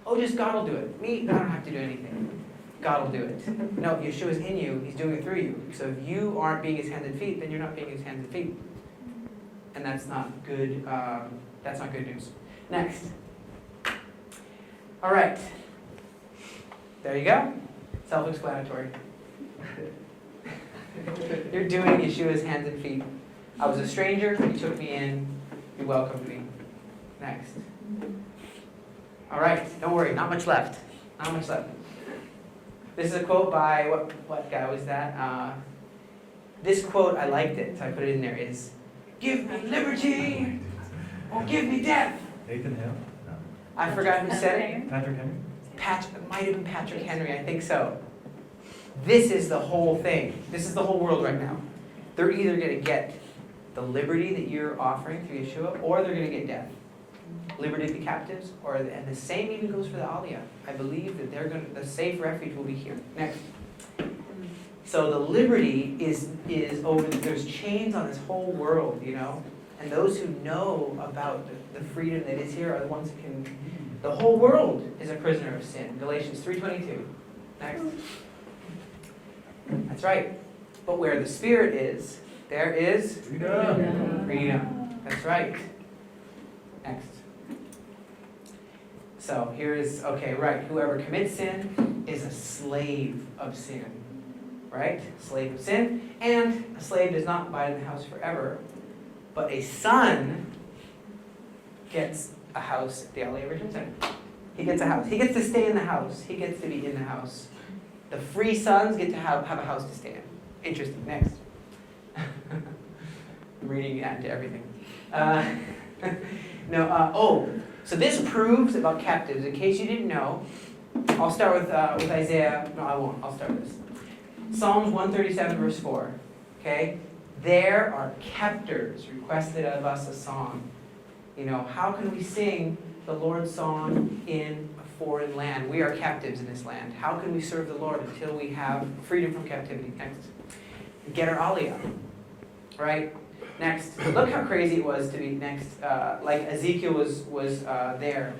oh, just God will do it. Me, I don't have to do anything. God will do it. No, Yeshua's in you. He's doing it through you. So if you aren't being his hands and feet, then you're not being his hands and feet. And that's not good. That's not good news. Next. All right. There you go. Self-explanatory. You're doing Yeshua's hands and feet. I was a stranger. He took me in. He welcomed me. Next. All right. Don't worry. Not much left. Not much left. This is a quote by, what guy was that? This quote, I liked it, so I put it in there, is, "Give me liberty, or give me death." Nathan Hale? No. I forgot who said it. Patrick Henry? It might have been Patrick Henry, I think so. This is the whole thing. This is the whole world right now. They're either going to get the liberty that you're offering through Yeshua, or they're going to get death. Liberty to the captives, and the same even goes for the Aliyah. I believe that the safe refuge will be here. Next. So the liberty is over. There's chains on this whole world, you know, and those who know about the freedom that is here are the ones who can. The whole world is a prisoner of sin. Galatians 3:22. Next. That's right. But where the Spirit is, there is Freedom. freedom. That's right. Next. So here is, okay, right. Whoever commits sin is a slave of sin. Right? Slave of sin. And a slave does not abide in the house forever. But a son gets a house at the Aliyah Return Center. He gets a house. He gets to stay in the house. He gets to be in the house. The free sons get to have a house to stay in. Interesting. Next. I'm reading that into everything. So this proves about captives. In case you didn't know, I'll start with Isaiah. No, I won't. I'll start with this. Psalms 137, verse 4. Okay? There are captors requested of us a song. You know, how can we sing the Lord's song in a foreign land? We are captives in this land. How can we serve the Lord until we have freedom from captivity? Next. Get our Aliyah. Right? Next. Look how crazy it was to be next. Like Ezekiel was there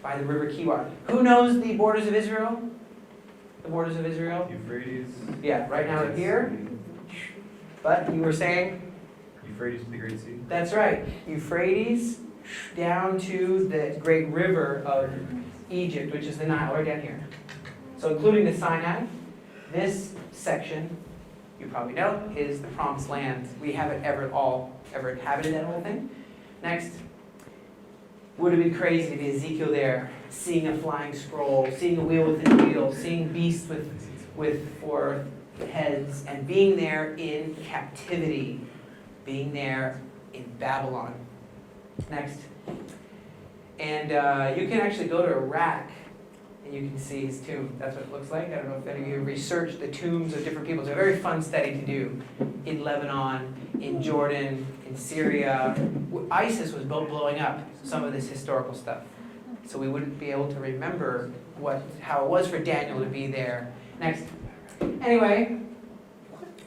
by the river Kibar. Who knows the borders of Israel? The borders of Israel? Euphrates. Yeah, right now we're here. But you were saying? Euphrates, the Great Sea. That's right. Euphrates down to the great river of Egypt, which is the Nile, right down here. So including the Sinai, this section, you probably know, is the Promised Land. We haven't ever inhabited that whole thing. Next. Would it be crazy to be Ezekiel there, seeing a flying scroll, seeing a wheel within a wheel, seeing beasts with 4 heads, and being there in captivity, being there in Babylon. Next. And you can actually go to Iraq and you can see his tomb. That's what it looks like. I don't know if any of you researched the tombs of different people. It's a very fun study to do in Lebanon, in Jordan, in Syria. ISIS was blowing up some of this historical stuff. So we wouldn't be able to remember how it was for Daniel to be there. Next. Anyway,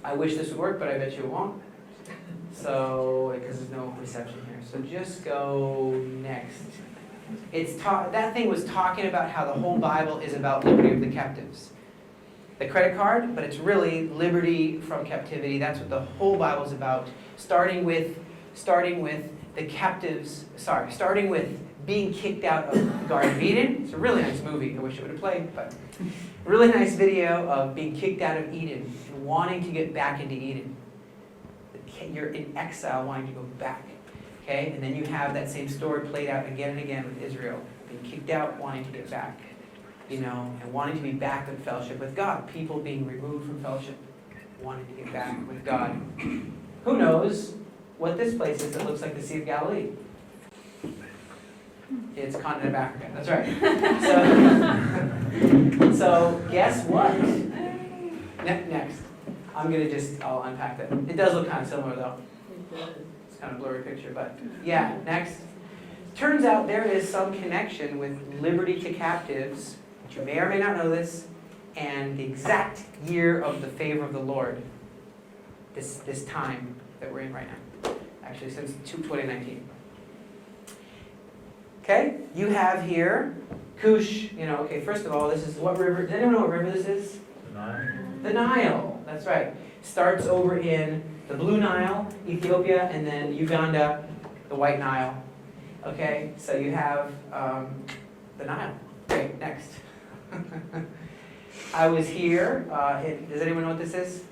I wish this would work, but I bet you it won't. So, because there's no reception here. So just go next. That thing was talking about how the whole Bible is about liberty of the captives. The credit card, but it's really liberty from captivity. That's what the whole Bible is about. Starting with the captives, starting with being kicked out of the Garden of Eden. It's a really nice movie. I wish it would have played, but a really nice video of being kicked out of Eden and wanting to get back into Eden. You're in exile wanting to go back. Okay? And then you have that same story played out again and again with Israel. Being kicked out, wanting to get back. You know, and wanting to be back in fellowship with God. People being removed from fellowship, wanting to get back with God. Who knows what this place is that looks like the Sea of Galilee? It's continent of Africa. That's right. So guess what? Next. I'll unpack that. It does look kind of similar though. It's kind of a blurry picture, but yeah, next. Turns out there is some connection with liberty to captives, which you may or may not know this, and the exact year of the favor of the Lord. This time that we're in right now. actually since 2019. Okay, you have here Cush, okay, first of all, this is what river, does anyone know what river this is? The Nile. The Nile, that's right. Starts over in the Blue Nile, Ethiopia, and then Uganda, the White Nile. Okay, so you have the Nile. Okay, next. I was here, does anyone know what this is?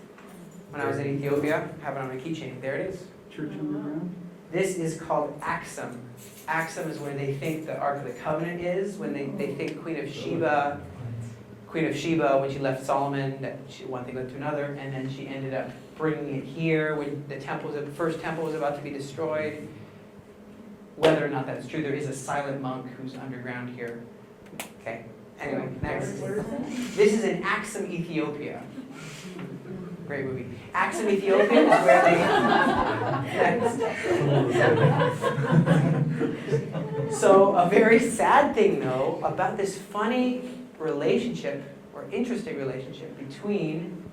When I was in Ethiopia, I have it on my keychain. There it is. Church underground? This is called Axum. Axum is where they think the Ark of the Covenant is, when they think Queen of Sheba, when she left Solomon, that one thing led to another, and then she ended up bringing it here when the first temple was about to be destroyed. Whether or not that's true, there is a silent monk who's underground here. Okay, anyway, next. This is in Axum, Ethiopia. Great movie. Axum, Ethiopia is where they... So a very sad thing, though, about this funny relationship, or interesting relationship, between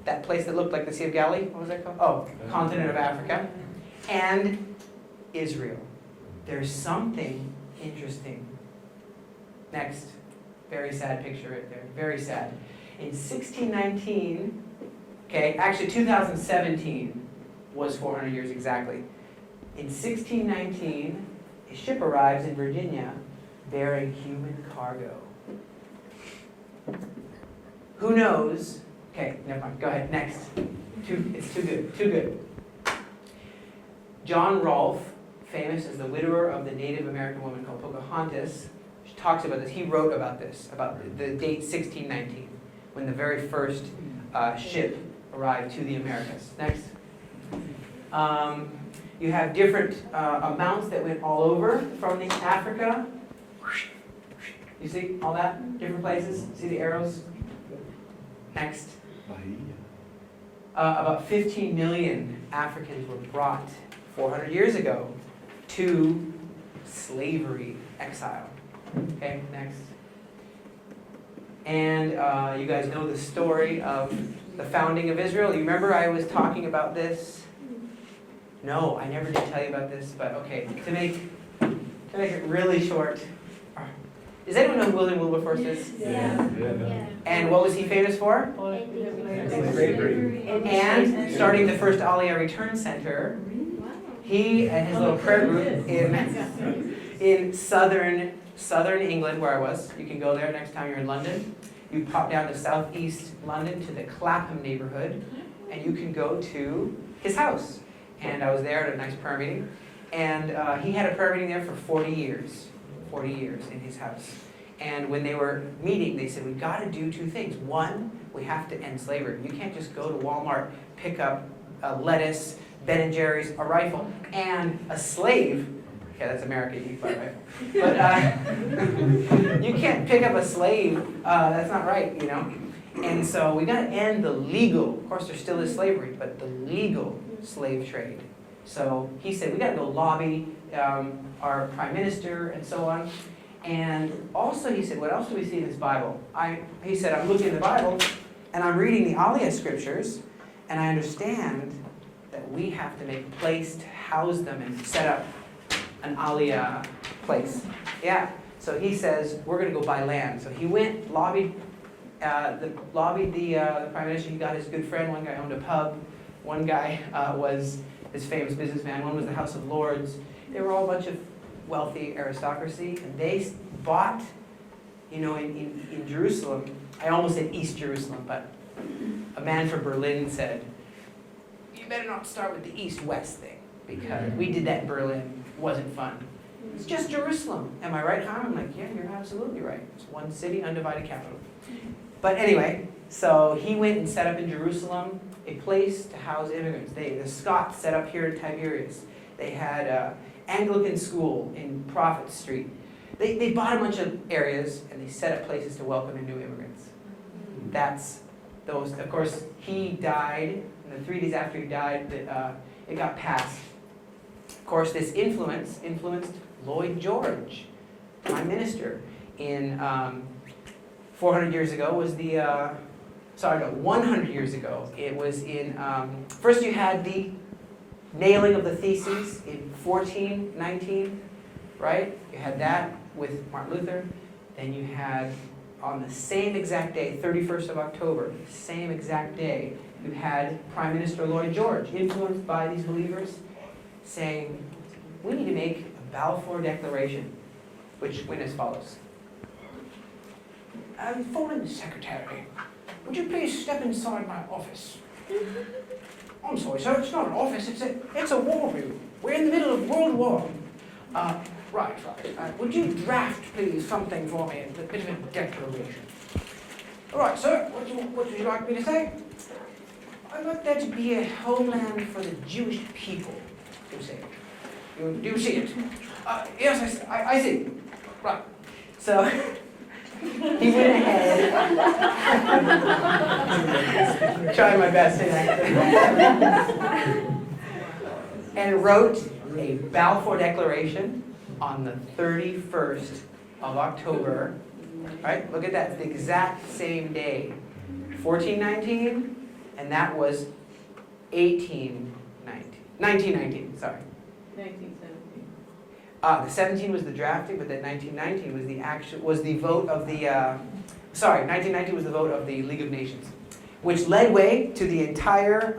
that place that looked like the Sea of Galilee, what was that called? Oh, continent of Africa, and Israel. There's something interesting. Next. Very sad picture right there. Very sad. In 1619, okay, actually 2017 was 400 years exactly. In 1619, a ship arrives in Virginia bearing human cargo. Who knows? Okay, never mind. Go ahead. Next. It's too good. Too good. John Rolfe, famous as the widower of the Native American woman called Pocahontas, talks about this. He wrote about this, about the date 1619, when the very first ship arrived to the Americas. Next. You have different amounts that went all over from Africa. You see all that? Different places? See the arrows? Next. About 15 million Africans were brought 400 years ago to slavery, exile. Okay, next. And you guys know the story of the founding of Israel. You remember I was talking about this? No, I never did tell you about this, but okay. To make it really short. Does anyone know who William Wilberforce is? Yeah. And what was he famous for? Slavery. And starting the first Aliyah Return Center. He and his little prayer group in southern England, where I was. You can go there next time you're in London. You pop down to southeast London to the Clapham neighborhood, and you can go to his house. And I was there at a nice prayer meeting. And he had a prayer meeting there for 40 years. 40 years in his house. And when they were meeting, they said, we've got to do two things. One, we have to end slavery. You can't just go to Walmart, pick up lettuce, Ben & Jerry's, a rifle, and a slave. Okay, that's America, you can buy a rifle. But you can't pick up a slave. That's not right, you know. And so we got to end the legal, of course there still is slavery, but the legal slave trade. So he said, we got to go lobby our prime minister and so on. And also he said, what else do we see in this Bible? He said, I'm looking in the Bible and I'm reading the Aliyah scriptures and I understand that we have to make a place to house them and set up an Aliyah place. Yeah. So he says, we're going to go buy land. So he went, lobbied the prime minister. He got his good friend. One guy owned a pub. One guy was this famous businessman. One was the House of Lords. They were all a bunch of wealthy aristocracy, and they bought, you know, in Jerusalem. I almost said East Jerusalem, but a man from Berlin said, you better not start with the East-West thing, because we did that in Berlin. It wasn't fun. It's just Jerusalem. Am I right, Chaim? I'm like, yeah, you're absolutely right. It's one city, undivided capital. But anyway, so he went and set up in Jerusalem a place to house immigrants. The Scots set up here in Tiberias. They had Anglican school in Prophet Street. They bought a bunch of areas and they set up places to welcome in new immigrants. That's those. Of course, he died, and the 3 days after he died, it got passed. Of course, this influenced Lloyd George, prime minister, in 400 years ago was the, 100 years ago. It was in, first you had the nailing of the theses in 1419, right? You had that with Martin Luther. Then you had, on the same exact day, 31st of October, same exact day, you had Prime Minister Lloyd George, influenced by these believers, saying, we need to make a Balfour Declaration, which went as follows. Foreign Secretary, would you please step inside my office? I'm sorry, sir, it's not an office, it's a war room. We're in the middle of World War. Right. Would you draft, please, something for me, a bit of a declaration? All right, sir, what would you like me to say? I'd like there to be a homeland for the Jewish people, you say. Do you see it? Yes, I see. Right. So, he went ahead, trying my best in accent, and wrote a Balfour Declaration on the 31st of October. Right? Look at that. It's the exact same day. 1419, and that was 1919, sorry. 1917. The 17 was the drafting, but then 1919 was the vote of the 1919 was the vote of the League of Nations, which led way to the entire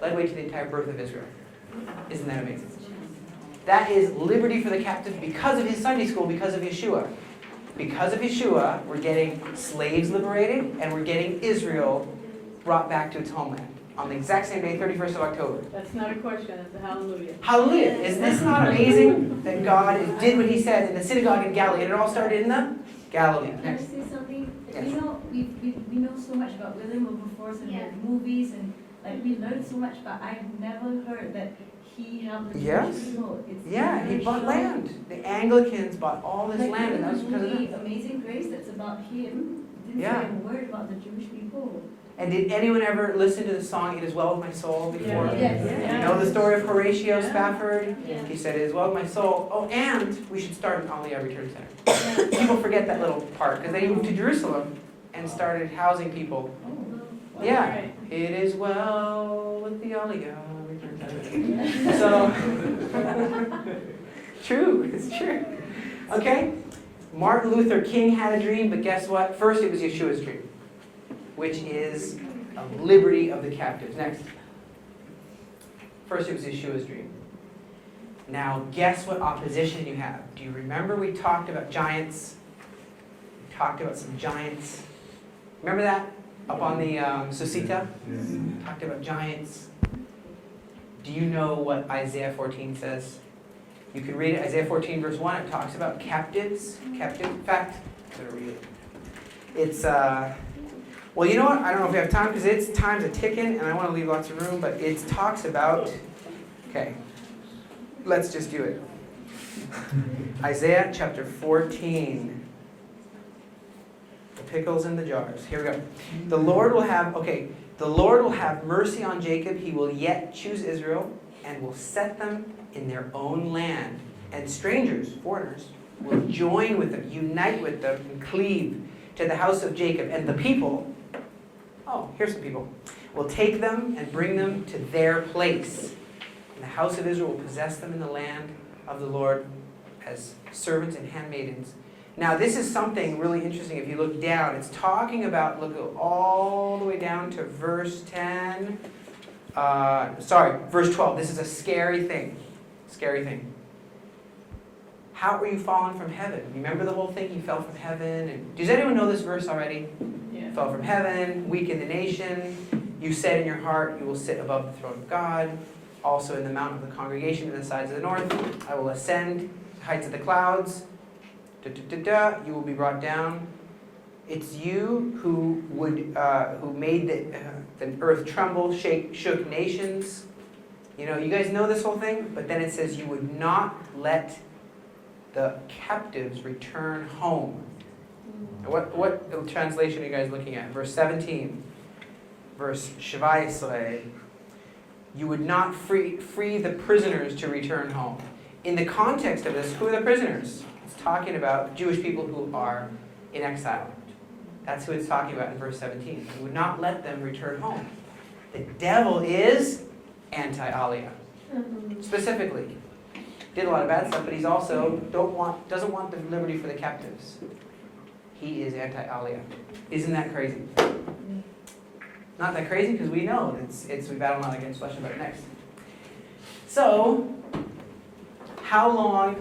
birth of Israel. Isn't that amazing? That is liberty for the captive because of his Sunday school, because of Yeshua. Because of Yeshua, we're getting slaves liberated, and we're getting Israel brought back to its homeland on the exact same day, 31st of October. That's not a question, it's a hallelujah. Hallelujah. Is this not amazing that God did what he said in the synagogue in Galilee? And it all started in the Galilee. Can I Next. say something? Yes. You know, we know so much about William Wilberforce and the movies, and like we learned so much, but I've never heard that he helped the Jewish people. It's He very bought shocking. land. The Anglicans bought all this Like land, and that was the because of movie that. Amazing Grace, that's about him. Didn't Yeah. say a word about the Jewish people. And did anyone ever listen to the song "It Is Well With My Soul" before? Yeah. Yes. You know the story of Horatio Yeah. Spafford? Yeah. He said, "It is well with my soul." Oh, and we should start an Aliyah Return Center. Yeah. People forget that little part because they moved to Jerusalem and started housing people. Oh, Yeah, Right. it is well with the Aliyah Return Center. So, true, it's true. Okay, Martin Luther King had a dream, but guess what? First, it was Yeshua's dream, which is a liberty of the captives. Next. First, it was Yeshua's dream. Now, guess what opposition you have? Do you remember we talked about giants? We talked about some giants. Remember that? Up on the Susita? Talked about giants. Do you know what Isaiah 14 says? You can read it. Isaiah 14 verse 1. It talks about captives. Captive. In fact, I'm going to read it. It's, well, you know what? I don't know if we have time because time's a ticking and I want to leave lots of room, but it talks about, okay, let's just do it. Isaiah chapter 14. The pickles in the jars. Here we go. The Lord will have mercy on Jacob. He will yet choose Israel and will set them in their own land. And strangers, foreigners, will join with them, unite with them, and cleave to the house of Jacob. And the people, here's some people, will take them and bring them to their place. And the house of Israel will possess them in the land of the Lord as servants and handmaidens. Now, this is something really interesting. If you look down, it's talking about, look all the way down to verse 10. Verse 12. This is a scary thing. Scary thing. How were you fallen from heaven? Remember the whole thing? You fell from heaven. And does anyone know this verse already? Yeah. Fell from heaven, weak in the nation. You said in your heart, you will sit above the throne of God. Also in the mount of the congregation in the sides of the north. I will ascend the heights of the clouds. You will be brought down. It's you who made the earth tremble, shook nations. You know, you guys know this whole thing, but then it says you would not let the captives return home. What translation are you guys looking at? Verse 17. Verse Sheva Yisrael. You would not free the prisoners to return home. In the context of this, who are the prisoners? It's talking about Jewish people who are in exile. That's who it's talking about in verse 17. You would not let them return home. The devil is anti-Aliyah. Specifically. Did a lot of bad stuff, but he's also doesn't want the liberty for the captives. He is anti-Aliyah. Isn't that crazy? Not that crazy because we know we battle not against flesh and blood. Next. So, how long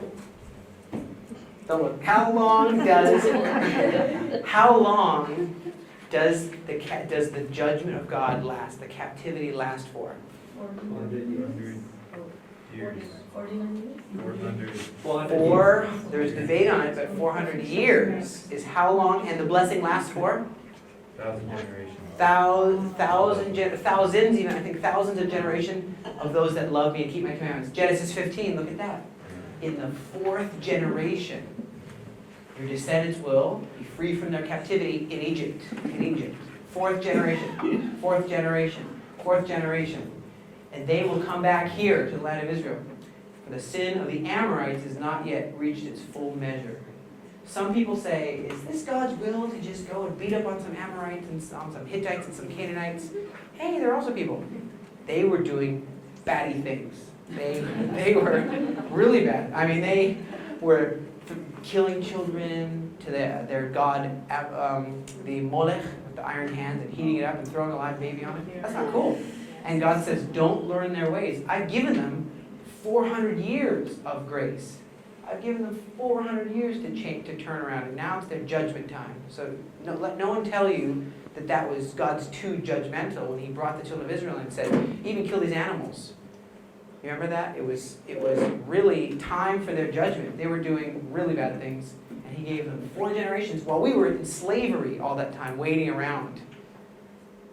does the judgment of God last? The captivity last for? 400 years. 400. There's debate on it, but 400 years is how long, and the blessing lasts for? 1,000 generations. Thousands, even I think thousands of generations of those that love me and keep my commandments. Genesis 15, look at that. In the 4th generation, your descendants will be free from their captivity in Egypt. In Egypt. 4th generation, 4th generation, 4th generation. And they will come back here to the land of Israel. For the sin of the Amorites has not yet reached its full measure. Some people say, is this God's will to just go and beat up on some Amorites and on some Hittites and some Canaanites? Hey, they're also people. They were doing batty things. They were really bad. I mean, they were killing children to their god, the Molech, with the iron hands, and heating it up and throwing a live baby on it. That's not cool. And God says, don't learn their ways. I've given them 400 years of grace. I've given them 400 years to change, to turn around, and now it's their judgment time. So let no one tell you that was God's too judgmental when He brought the children of Israel and said, even kill these animals. You remember that? It was really time for their judgment. They were doing really bad things, and He gave them 4 generations while we were in slavery all that time, waiting around.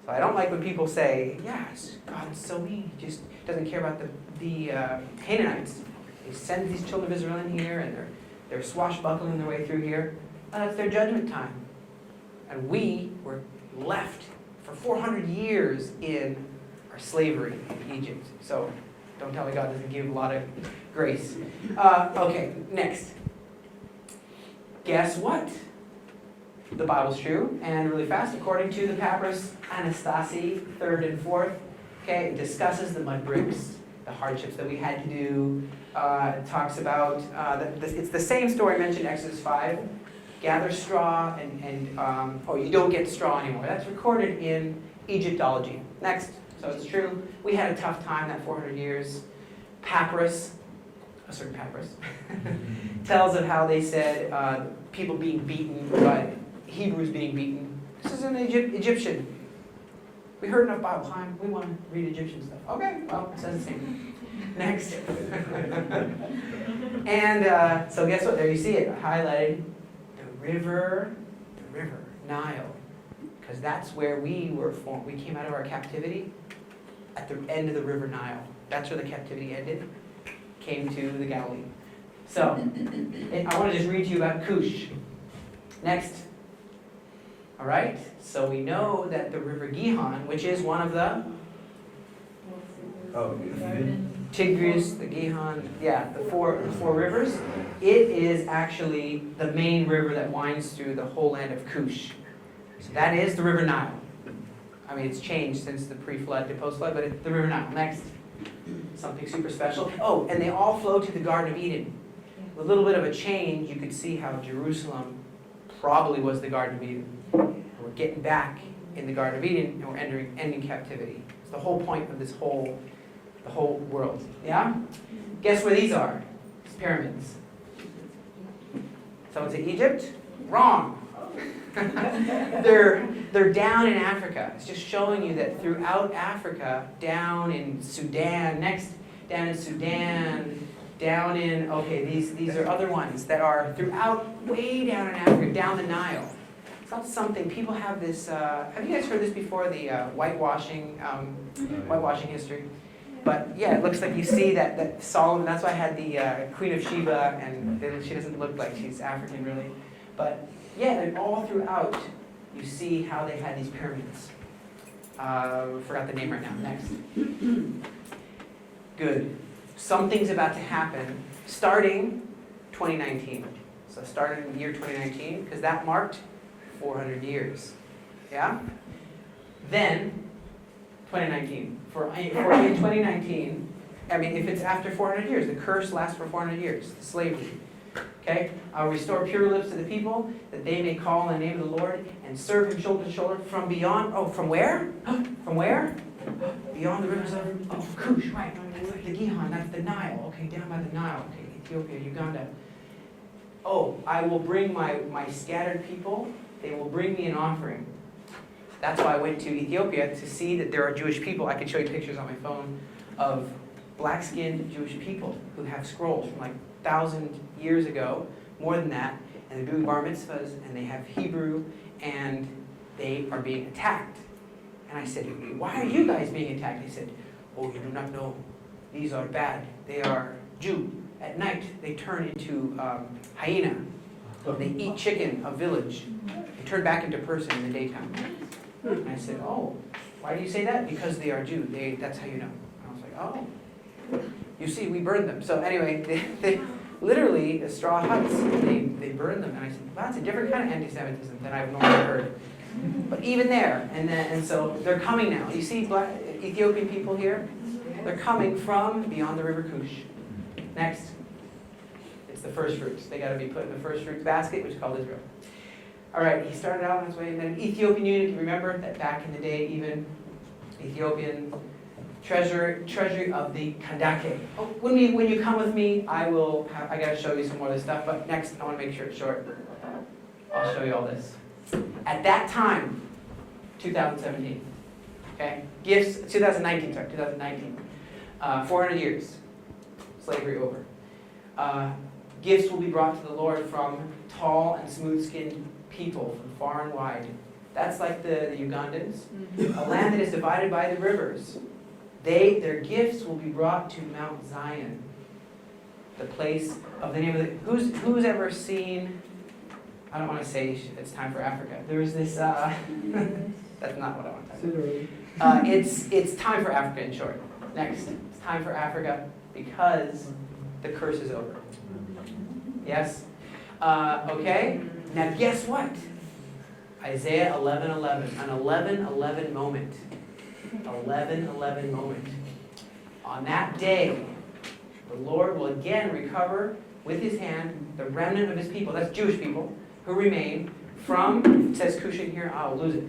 So I don't like when people say, yes, God is so mean. He just doesn't care about the Canaanites. He sends these children of Israel in here, and they're swashbuckling their way through here. That's their judgment time. And we were left for 400 years in our slavery in Egypt. So don't tell me God doesn't give a lot of grace. Okay, next. Guess what? The Bible's true, and really fast, according to the Papyrus Anastasi, 3rd and 4th, okay, it discusses the mud bricks, the hardships that we had to do. It talks about, it's the same story mentioned in Exodus 5. Gather straw, and you don't get straw anymore. That's recorded in Egyptology. Next. So it's true. We had a tough time that 400 years. Papyrus, a certain papyrus, tells of how they said people being beaten, by Hebrews being beaten. This is in Egyptian. We heard enough Bible time. We want to read Egyptian stuff. Okay, well, it says the same. Next. And so guess what? There you see it highlighted. The river Nile. Because that's where we were formed. We came out of our captivity at the end of the river Nile. That's where the captivity ended. Came to the Galilee. So, I want to just read to you about Cush. Next. All right. So we know that the river Gihon, which is one of the Tigris, the Gihon, the four rivers. It is actually the main river that winds through the whole land of Cush. So that is the river Nile. I mean, it's changed since the pre-flood to post-flood, but it's the river Nile. Next. Something super special. Oh, and they all flow to the Garden of Eden. With a little bit of a change, you could see how Jerusalem probably was the Garden of Eden. We're getting back in the Garden of Eden, and we're ending captivity. It's the whole point of the whole world. Yeah? Guess where these are? These pyramids. Someone say Egypt? Wrong. They're down in Africa. It's just showing you that throughout Africa, down in Sudan, these are other ones that are throughout, way down in Africa, down the Nile. It's not something, people have this, have you guys heard this before, the whitewashing history? But yeah, it looks like you see that Solomon, that's why I had the Queen of Sheba, and she doesn't look like she's African really. But yeah, they're all throughout, you see how they had these pyramids. Forgot the name right now. Next. Good. Something's about to happen starting 2019. So starting in the year 2019, because that marked 400 years. Yeah? Then, 2019. For in 2019, I mean, if it's after 400 years, the curse lasts for 400 years, slavery. Okay? I'll restore pure lips to the people, that they may call on the name of the Lord and serve him shoulder to shoulder from beyond. Oh, from where? From where? Beyond the rivers of Cush, right. That's like the Gihon, that's the Nile. Okay, down by the Nile. Okay, Ethiopia, Uganda. Oh, I will bring my scattered people. They will bring me an offering. That's why I went to Ethiopia, to see that there are Jewish people. I can show you pictures on my phone of black-skinned Jewish people who have scrolls from like 1,000 years ago, more than that, and they're doing bar mitzvahs, and they have Hebrew, and they are being attacked. And I said, why are you guys being attacked? They said, oh, you do not know. These are bad. They are Jew. At night, they turn into hyena. They eat chicken of village. They turn back into person in the daytime. And I said, oh, why do you say that? Because they are Jew. That's how you know. And I was like, oh. You see, we burned them. So anyway, they literally, the straw huts, they burned them. And I said, well, that's a different kind of anti-Semitism than I've normally heard. But even there, and so they're coming now. You see Ethiopian people here? They're coming from beyond the river Cush. Next. It's the first fruits. They got to be put in the first fruits basket, which is called Israel. All right, he started out on his way, and then Ethiopian eunuch. You remember that back in the day, even Ethiopian treasury of the Kandake. Oh, when you come with me, I got to show you some more of this stuff. But next, I want to make sure it's short. I'll show you all this. At that time, 2017, okay, gifts. 2019, 400 years, slavery over. Gifts will be brought to the Lord from tall and smooth-skinned people from far and wide. That's like the Ugandans. A land that is divided by the rivers. Their gifts will be brought to Mount Zion, the place of the name of the... Who's ever seen... I don't want to say it's time for Africa. There's this... that's not what I want to say. It's time for Africa, in short. Next. It's time for Africa because the curse is over. Yes? Okay? Now guess what? Isaiah 11:11. An 11:11 moment. 11:11 moment. On that day, the Lord will again recover with his hand the remnant of his people. That's Jewish people who remain from, it says Cush in here, I'll lose it.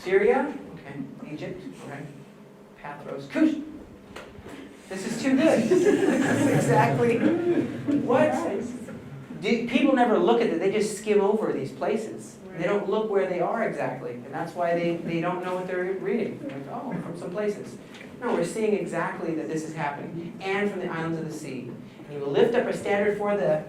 Syria, okay, Egypt, okay, Pathros, Cush. This is too good. This is exactly what? People never look at it, they just skim over these places. They don't look where they are exactly, and that's why they don't know what they're reading. They're like, oh, from some places. No, we're seeing exactly that this is happening. And from the islands of the sea. And he will lift up a standard for the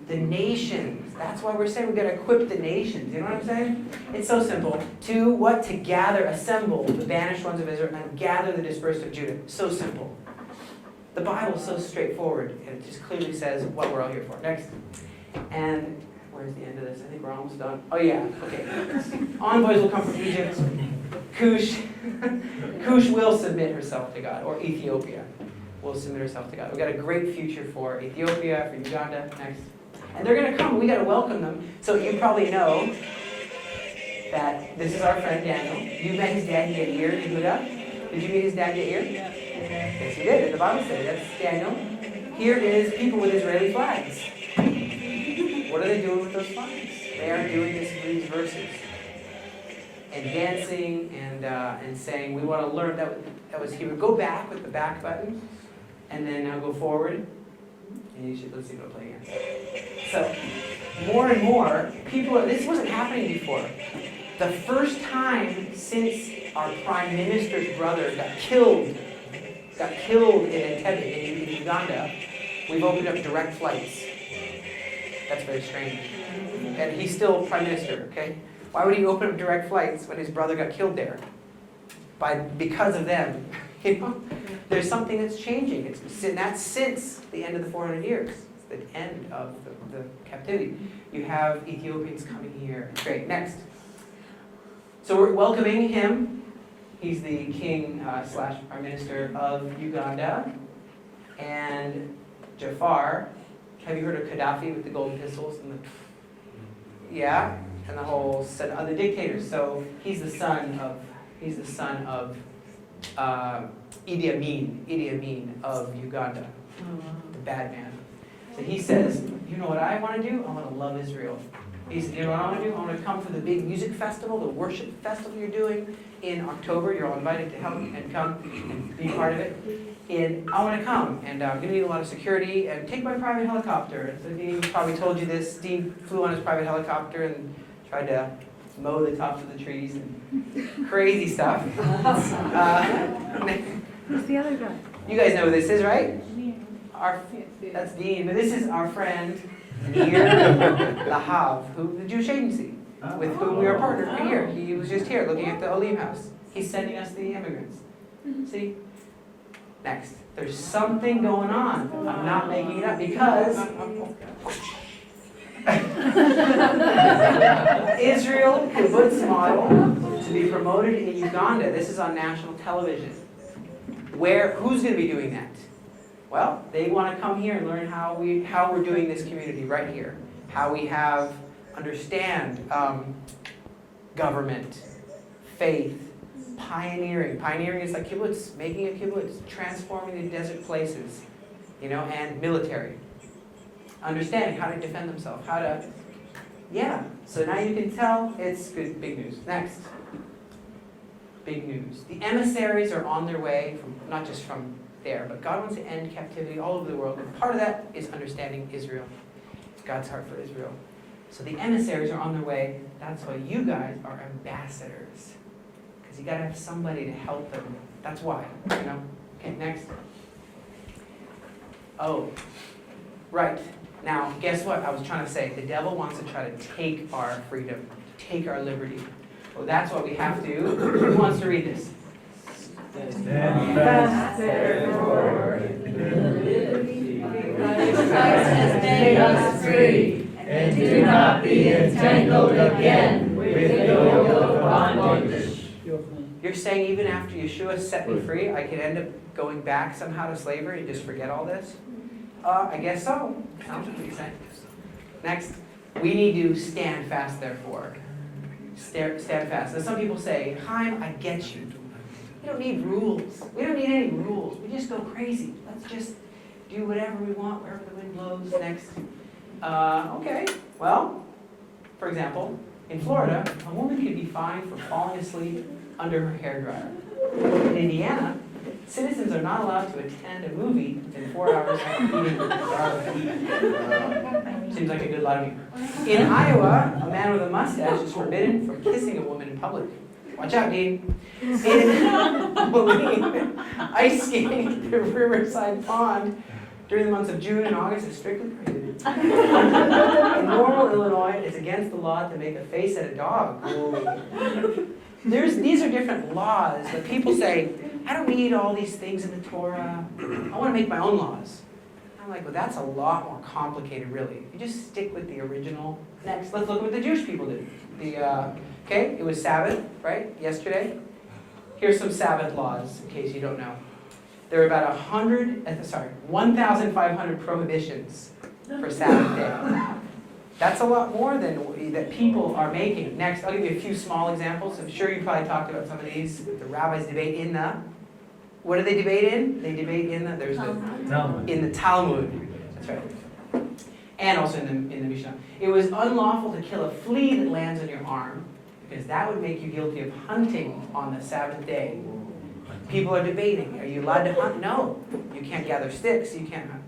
nations. That's why we're saying we've got to equip the nations. You know what I'm saying? It's so simple. To what? To gather, assemble the banished ones of Israel and gather the dispersed of Judah. So simple. The Bible's so straightforward. And it just clearly says what we're all here for. Next. And where's the end of this? I think we're almost done. Oh yeah, okay. Envoys will come from Egypt. Cush will submit herself to God, or Ethiopia will submit herself to God. We've got a great future for Ethiopia, for Uganda. Next. And they're going to come. We've got to welcome them. So you probably know that this is our friend Daniel. You met his dad Yair, Yehuda. Did you meet his dad Yair? Yes, you did. The Bible said that's Daniel. Here is people with Israeli flags. What are they doing with those flags? They are doing these verses and dancing and saying, we want to learn. That was he would go back with the back button, and then now go forward. And let's see what I'll play again. So more and more people. This wasn't happening before. The first time since our prime minister's brother got killed in Entebbe, in Uganda, we've opened up direct flights. That's very strange. And he's still prime minister, okay? Why would he open up direct flights when his brother got killed there? Because of them. You know? There's something that's changing. That's since the end of the 400 years. It's the end of the captivity. You have Ethiopians coming here. Great, next. So we're welcoming him. He's the king / prime minister of Uganda. And Jafar. Have you heard of Gaddafi with the golden pistols and and the whole set of other dictators? So he's the son of Idi Amin of Uganda, Oh, wow. the bad man. So he says, you know what I want to do? I want to love Israel. He said, you know what I want to do? I want to come for the big music festival, the worship festival you're doing in October. You're all invited to help and come and be part of it. And I want to come, and I'm going to need a lot of security, and take my private helicopter. And so Dean probably told you this. Dean flew on his private helicopter and tried to mow the tops of the trees and crazy stuff. Who's the other guy? You guys know who this is, right? Our, Can't see it. that's Dean, but this is our friend Nir Lahav, who the Jewish agency with whom we are partnered for here. He was just here looking at the Olim house. He's sending us the immigrants. See? Next. There's something going on. I'm not making it up because Israel kibbutz model to be promoted in Uganda. This is on national television. Who's going to be doing that? Well, they want to come here and learn how we're doing this community right here. How we understand government, faith, pioneering. Pioneering is like kibbutz, making a kibbutz, transforming the desert places, and military. Understanding how to defend themselves, So now you can tell it's good, big news. Next. Big news. The emissaries are on their way, not just from there, but God wants to end captivity all over the world. And part of that is understanding Israel, God's heart for Israel. So the emissaries are on their way. That's why you guys are ambassadors. Because you got to have somebody to help them. That's why, Okay, next. Oh, right. Now, guess what I was trying to say? The devil wants to try to take our freedom, take our liberty. Well, that's what we have to. Who wants to read this? Stand fast, therefore, in the liberty Christ has made us free, and do not be entangled again with the yoke of bondage. You're saying even after Yeshua set me free, I could end up going back somehow to slavery and just forget all this? I guess so. Sounds pretty sense. Next, we need to stand fast, therefore. Stand fast. Now, some people say, Chaim, I get you. We don't need rules. We don't need any rules. We just go crazy. Let's just do whatever we want, wherever the wind blows. Next. Okay. Well, for example, in Florida, a woman could be fined for falling asleep under her hairdryer. In Indiana, citizens are not allowed to attend a movie within 4 hours after eating garlic. Seems like a good lot of me. In Iowa, a man with a mustache is forbidden from kissing a woman in public. Watch out, Dean. In Moline, ice skating at the Riverside Pond during the months of June and August is strictly prohibited. In Normal, Illinois, it's against the law to make a face at a dog. These are different laws, but people say, I don't need all these things in the Torah. I want to make my own laws. I'm like, well, that's a lot more complicated, really. You just stick with the original. Next, let's look at what the Jewish people did. Okay, it was Sabbath, right, yesterday. Here's some Sabbath laws, in case you don't know. There are about 1,500 prohibitions for Sabbath day. That's a lot more than that people are making. Next, I'll give you a few small examples. I'm sure you probably talked about some of these. The rabbis debate in the, what do they debate in? They debate in the, Talmud. in the Talmud. That's right. And also in the Mishnah. It was unlawful to kill a flea that lands on your arm, because that would make you guilty of hunting on the Sabbath day. People are debating, are you allowed to hunt? No. You can't gather sticks, you can't hunt.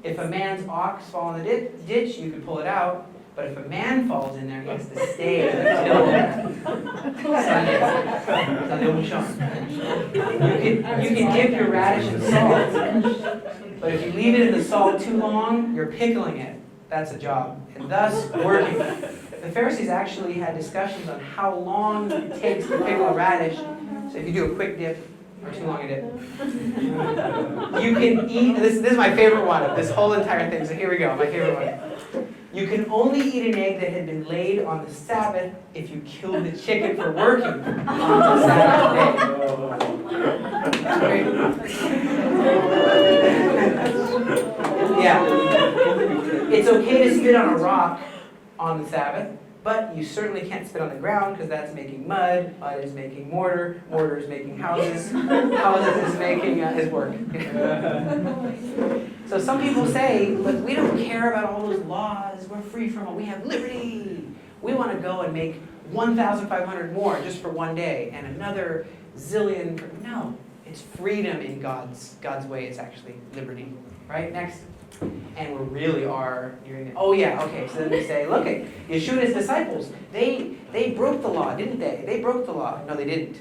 If a man's ox falls in the ditch, you can pull it out. But if a man falls in there, he has to stay until Sunday. You can dip your radish in salt. But if you leave it in the salt too long, you're pickling it. That's a job. And thus, working. The Pharisees actually had discussions on how long it takes to pickle a radish. So if you do a quick dip, or too long a dip. You can eat, this is my favorite one of this whole entire thing, so here we go, my favorite one. You can only eat an egg that had been laid on the Sabbath if you killed the chicken for working on the Sabbath day. Yeah. It's okay to spit on a rock on the Sabbath, But you certainly can't spit on the ground because that's making mud. Mud is making mortar. Mortar is making houses. Houses is making his work. So some people say, look, we don't care about all those laws. We're free from it. We have liberty. We want to go and make 1,500 more just for one day and another zillion. No, it's freedom in God's way. It's actually liberty. Right? Next. And we really are nearing it. Oh yeah, okay. So then they say, look at Yeshua and his disciples. They broke the law, didn't they? They broke the law. No, they didn't.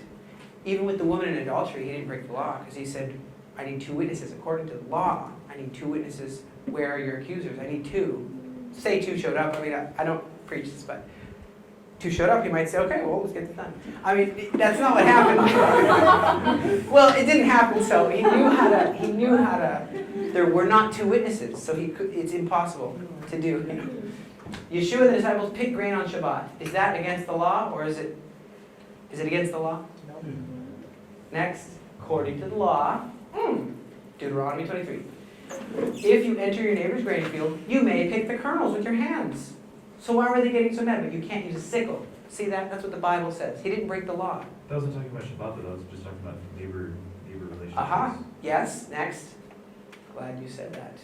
Even with the woman in adultery, he didn't break the law because he said, I need 2 witnesses according to the law. I need 2 witnesses. Where are your accusers? I need 2. Say 2 showed up. I mean, I don't preach this, but 2 showed up. He might say, okay, well, let's get this done. I mean, that's not what happened. Well, it didn't happen. So he knew how to. There were not 2 witnesses, so it's impossible to do. Yeshua and the disciples picked grain on Shabbat. Is that against the law, or is it against the law? No. Next, according to the law, Deuteronomy 23. If you enter your neighbor's grain field, you may pick the kernels with your hands. So why were they getting so mad? But you can't use a sickle. See that? That's what the Bible says. He didn't break the law. That wasn't talking about Shabbat, though. That was just talking about neighbor relationships. Aha. Yes. Next. Glad you said that.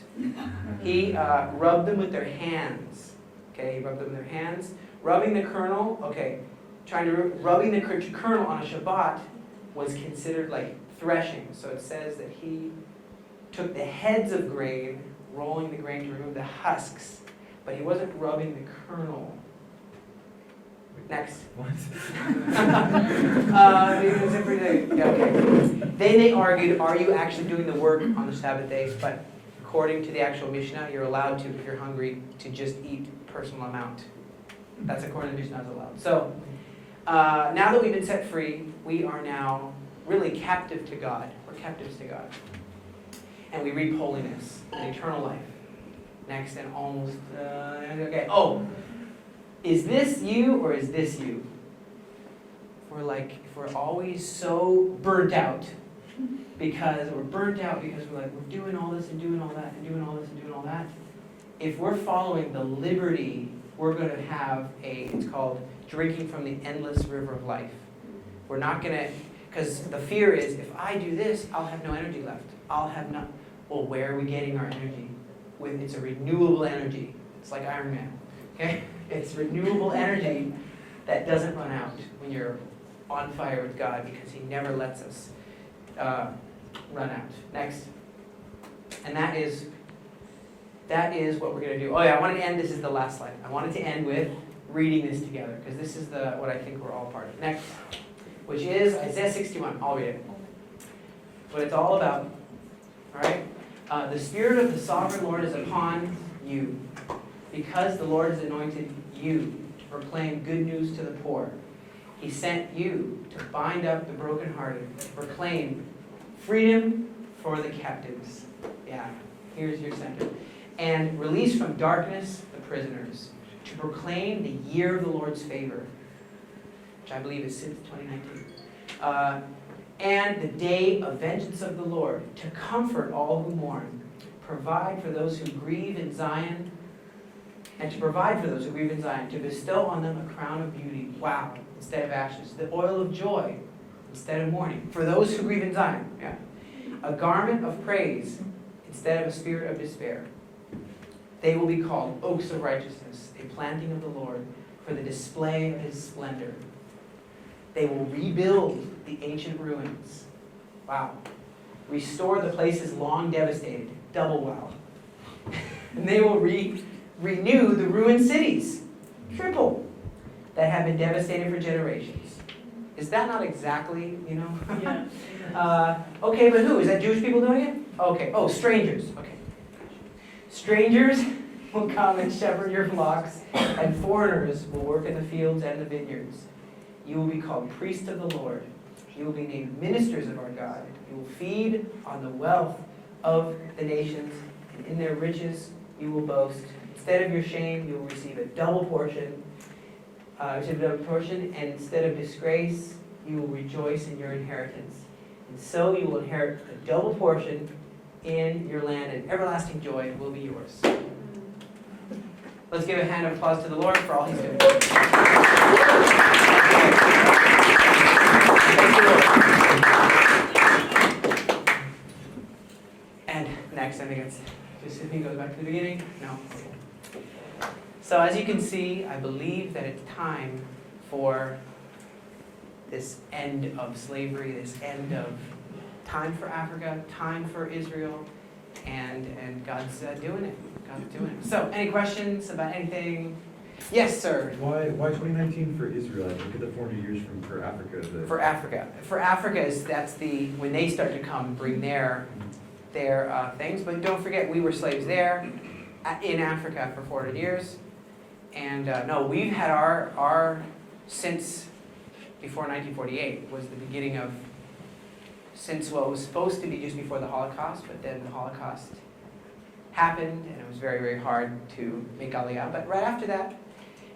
He rubbed them with their hands. Okay, he rubbed them with their hands. Rubbing the kernel, okay, rubbing the kernel on a Shabbat was considered like threshing. So it says that he took the heads of grain, rolling the grain to remove the husks, but he wasn't rubbing the kernel. Next. What? Then they argued, are you actually doing the work on the Sabbath days? But according to the actual Mishnah, you're allowed to, if you're hungry, to just eat personal amount. That's according to the Mishnah, is allowed. So now that we've been set free, we are now really captive to God. We're captives to God. And we reap holiness and eternal life. Next, and almost, okay. Oh, is this you or is this you? If we're always so burnt out because we're doing all this and doing all that and doing all this and doing all that. If we're following the liberty, we're going to have it's called drinking from the endless river of life. We're not going to, because the fear is, if I do this, I'll have no energy left. Well, where are we getting our energy? It's a renewable energy. It's like Iron Man. Okay? It's renewable energy that doesn't run out when you're on fire with God, because he never lets us run out. Next. And that is what we're going to do. Oh yeah, I wanted to end, this is the last slide. I wanted to end with reading this together, because this is what I think we're all part of. Next, which is Isaiah 61. I'll read it. What it's all about. All right? The Spirit of the Sovereign Lord is upon you, because the Lord has anointed you to proclaim good news to the poor. He sent you to bind up the brokenhearted, to proclaim freedom for the captives. Yeah, here's your center. And release from darkness the prisoners, to proclaim the year of the Lord's favor, which I believe is since 2019. And the day of vengeance of the Lord, to comfort all who mourn, provide for those who grieve in Zion, and to provide for those who grieve in Zion, to bestow on them a crown of beauty, wow, instead of ashes, the oil of joy instead of mourning, for those who grieve in Zion, yeah, a garment of praise instead of a spirit of despair. They will be called oaks of righteousness, a planting of the Lord, for the display of his splendor. They will rebuild the ancient ruins. Wow. Restore the places long devastated. Double wow. And they will renew the ruined cities. Triple. That have been devastated for generations. Is that not exactly, Yeah. Okay, but who? Is that Jewish people doing it? Okay. Oh, strangers. Okay. Strangers will come and shepherd your flocks, and foreigners will work in the fields and the vineyards. You will be called priests of the Lord. You will be named ministers of our God. You will feed on the wealth of the nations, and in their riches you will boast. Instead of your shame, you will receive a double portion. And instead of disgrace, you will rejoice in your inheritance. And so you will inherit a double portion in your land, and everlasting joy will be yours. Let's give a hand of applause to the Lord for all he's doing. Thank you, Lord. And next, I think it's just if he goes back to the beginning. No. So as you can see, I believe that it's time for this end of slavery, this end of time for Africa, time for Israel, and God's doing it. God's doing it. So, any questions about anything? Yes, sir. Why 2019 for Israel? I think at the 400 years for Africa. For Africa. For Africa that's when they start to come bring their things. But don't forget, we were slaves there in Africa for 400 years. And no, we've had our since before 1948 was the beginning of, since what was supposed to be just before the Holocaust, but then the Holocaust happened, and it was very, very hard to make Aliyah. But right after that,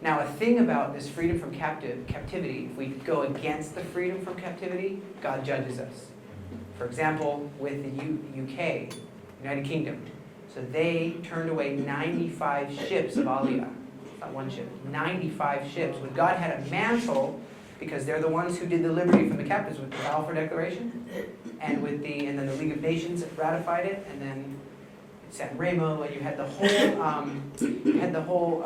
now a thing about this freedom from captivity, if we go against the freedom from captivity, God judges us. For example, with the UK, United Kingdom, so they turned away 95 ships of Aliyah. Not one ship, 95 ships. When God had a mantle, because they're the ones who did the liberty from the captives with the Balfour Declaration, and then the League of Nations ratified it, and then San Remo, and you had the whole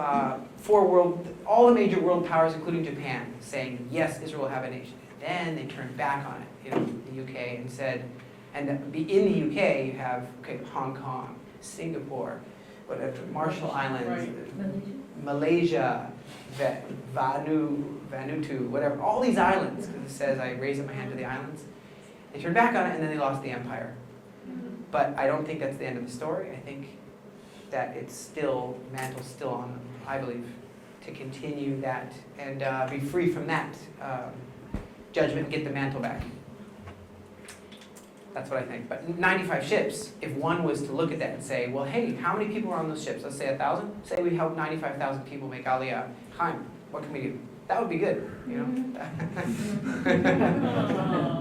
all the major world powers, including Japan, saying yes, Israel will have a nation. And then they turned back on it, the UK, and said, and in the UK you have Hong Kong, Singapore, whatever, Marshall Islands, Malaysia, Vanuatu, whatever, all these islands, because it says I raise up my hand to the islands. They turned back on it, and then they lost the empire. But I don't think that's the end of the story. I think that mantle's still on them, I believe, to continue that and be free from that judgment and get the mantle back. That's what I think. But 95 ships, if one was to look at that and say, well, hey, how many people are on those ships? Let's say 1,000. Say we help 95,000 people make Aliyah. Chaim, what can we do? That would be good,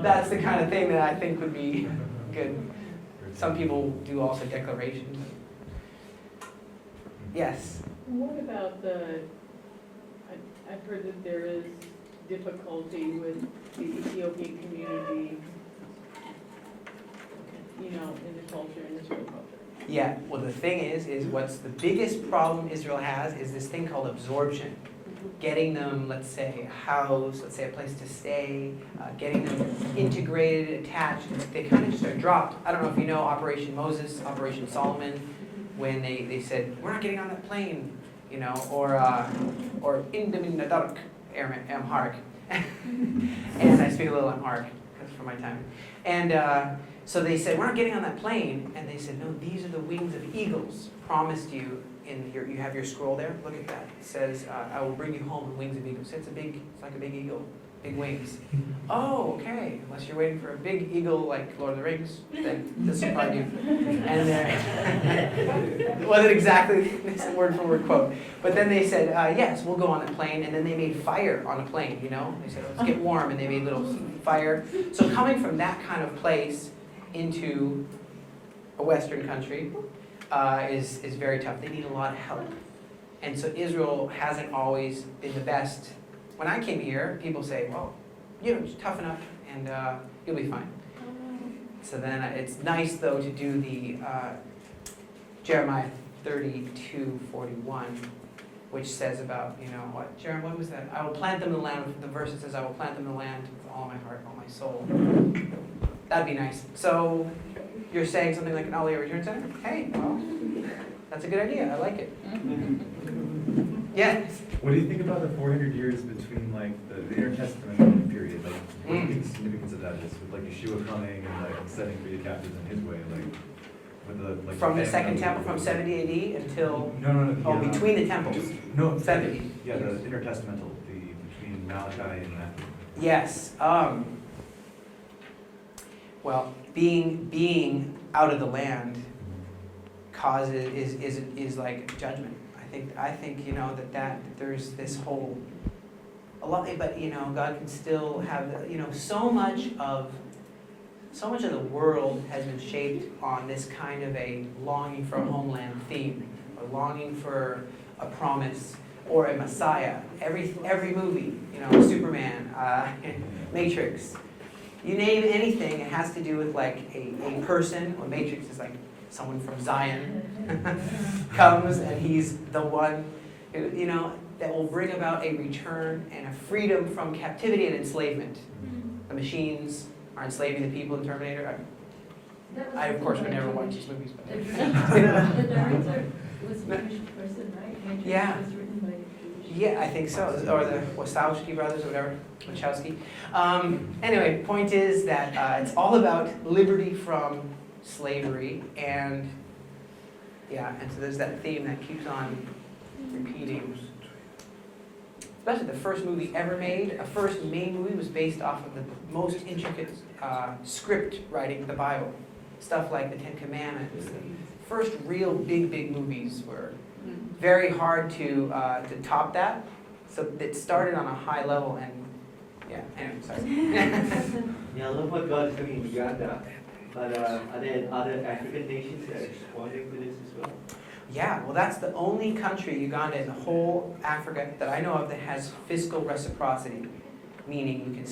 That's the kind of thing that I think would be good. Some people do also declarations. Yes? What about I've heard that there is difficulty with the Ethiopian community, in the culture, in Israel culture. Yeah, well the thing is what's the biggest problem Israel has is this thing called absorption. Getting them, let's say, a house, let's say a place to stay, getting them integrated, attached. They kind of just are dropped. I don't know if you know Operation Moses, Operation Solomon, when they said, we're not getting on that plane, or Indim in the dark, Amharic. And I speak a little Amharic, that's from my time. And so they said, we're not getting on that plane. And they said, no, these are the wings of eagles promised you. You have your scroll there. Look at that. It says, "I will bring you home on wings of eagles." It's like a big eagle, big wings. Oh, okay. Unless you're waiting for a big eagle like Lord of the Rings, then this will probably do. And it wasn't exactly this word for word quote, but then they said, "Yes, we'll go on the plane." And then they made fire on a plane. They said, "Let's get warm," and they made little fire. So coming from that kind of place into a Western country. Is very tough. They need a lot of help. And so Israel hasn't always been the best. When I came here, people say, well, just toughen up and you'll be fine. So then it's nice, though, to do the Jeremiah 32:41, which says about, what? Jeremiah, what was that? I will plant them in the land. The verse that says, I will plant them in the land with all my heart, all my soul. That'd be nice. So you're saying something like an Aliyah Return Center? Hey, well, that's a good idea. I like it. Yeah? What do you think about the 400 years between the intertestamental period? What do you think the significance of that is with Yeshua coming and setting free the captives in his way? With the from the second temple, from 70 AD until no. Oh, between the temples. No, 70. Yeah, the intertestamental, between Malachi and Matthew. Yes. Well, being out of the land is like judgment. I think that there's this whole a lot, but God can still have so much of the world has been shaped on this kind of a longing for a homeland theme, a longing for a promise or a Messiah. Every movie, Superman, Matrix, you name anything, it has to do with like a person. Well, Matrix is like someone from Zion comes and he's the one who, that will bring about a return and a freedom from captivity and enslavement. The machines are enslaving the people in Terminator. I of course would never watch these movies. But The director was a Jewish person, right? Matrix Yeah. was written by a Jewish. Yeah, I think so. Or the Wachowski brothers or whatever. Wachowski. Anyway, point is that it's all about liberty from slavery. And so there's that theme that keeps on repeating. Especially the first movie ever made, a first main movie was based off of the most intricate script writing of the Bible. Stuff like the Ten Commandments. The first real big movies were very hard to top that. So it started on a high level and, anyway, sorry. Yeah, I love what God is doing in Uganda. But are there other African nations that are responding to this as well? Yeah, well, that's the only country, Uganda, in the whole Africa that I know of that has fiscal reciprocity. Meaning you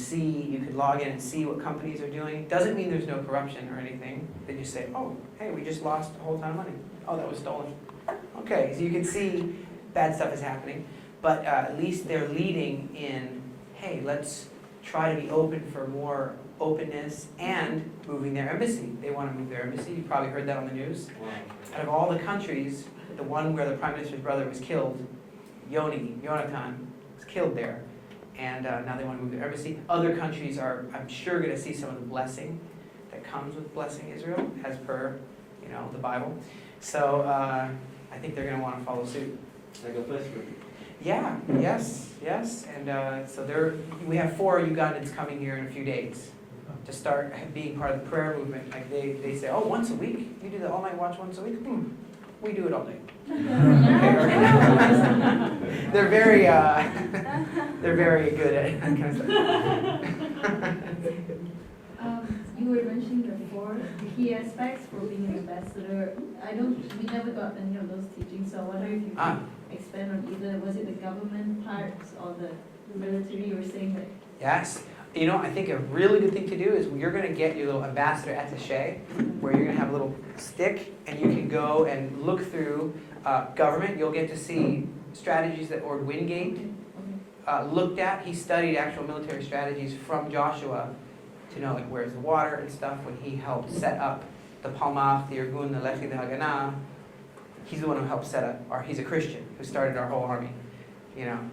can log in and see what companies are doing. Doesn't mean there's no corruption or anything. They just say, oh, hey, we just lost a whole ton of money. Oh, that was stolen. Okay, so you can see bad stuff is happening. But at least they're leading in, hey, let's try to be open for more openness and moving their embassy. They want to move their embassy. You probably heard that on the news. Wow. Out of all the countries, the one where the Prime Minister's brother was killed, Jonathan, was killed there. And now they want to move their embassy. Other countries are, I'm sure, going to see some of the blessing that comes with blessing Israel, as per, the Bible. So I think they're going to want to follow suit. Like a first group. Yeah, yes. And so we have 4 Ugandans coming here in a few days to start being part of the prayer movement. Like they say, oh, once a week? You do the all-night watch once a week? We do it all day. They're very good at that kind of stuff. You were mentioning before the key aspects for being an ambassador. We never got any of those teachings, so I wonder if you can expand on either, was it the government parts or the military? You were saying that. Yes. I think a really good thing to do is you're going to get your little ambassador attaché, where you're going to have a little stick, and you can go and look through government. You'll get to see strategies that Ord Wingate looked at. He studied actual military strategies from Joshua to know where's the water and stuff when he helped set up the Palmach, the Irgun, the Lechi, the Haganah. He's the one who helped set up, or he's a Christian who started our whole army. And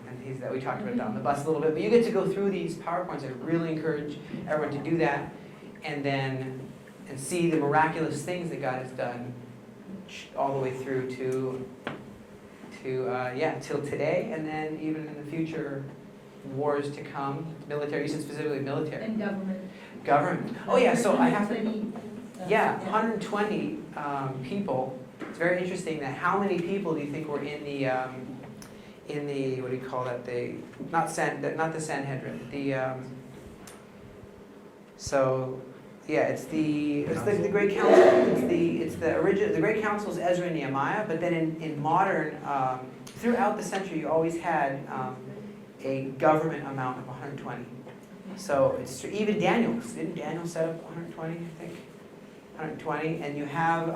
we talked about it on the bus a little bit, but you get to go through these PowerPoints. I really encourage everyone to do that, and see the miraculous things that God has done all the way through to till today, and then even in the future wars to come. Military, you said specifically military. And government. Government. Oh yeah, so I have to. 120, 120 people. It's very interesting that how many people do you think were in the what do you call that? Not the Sanhedrin. It's the Great Council. It's the original. The Great Council is Ezra and Nehemiah, but then in modern, throughout the century, you always had a government amount of 120. So it's even Daniel's. Didn't Daniel set up 120? I think 120, and you have.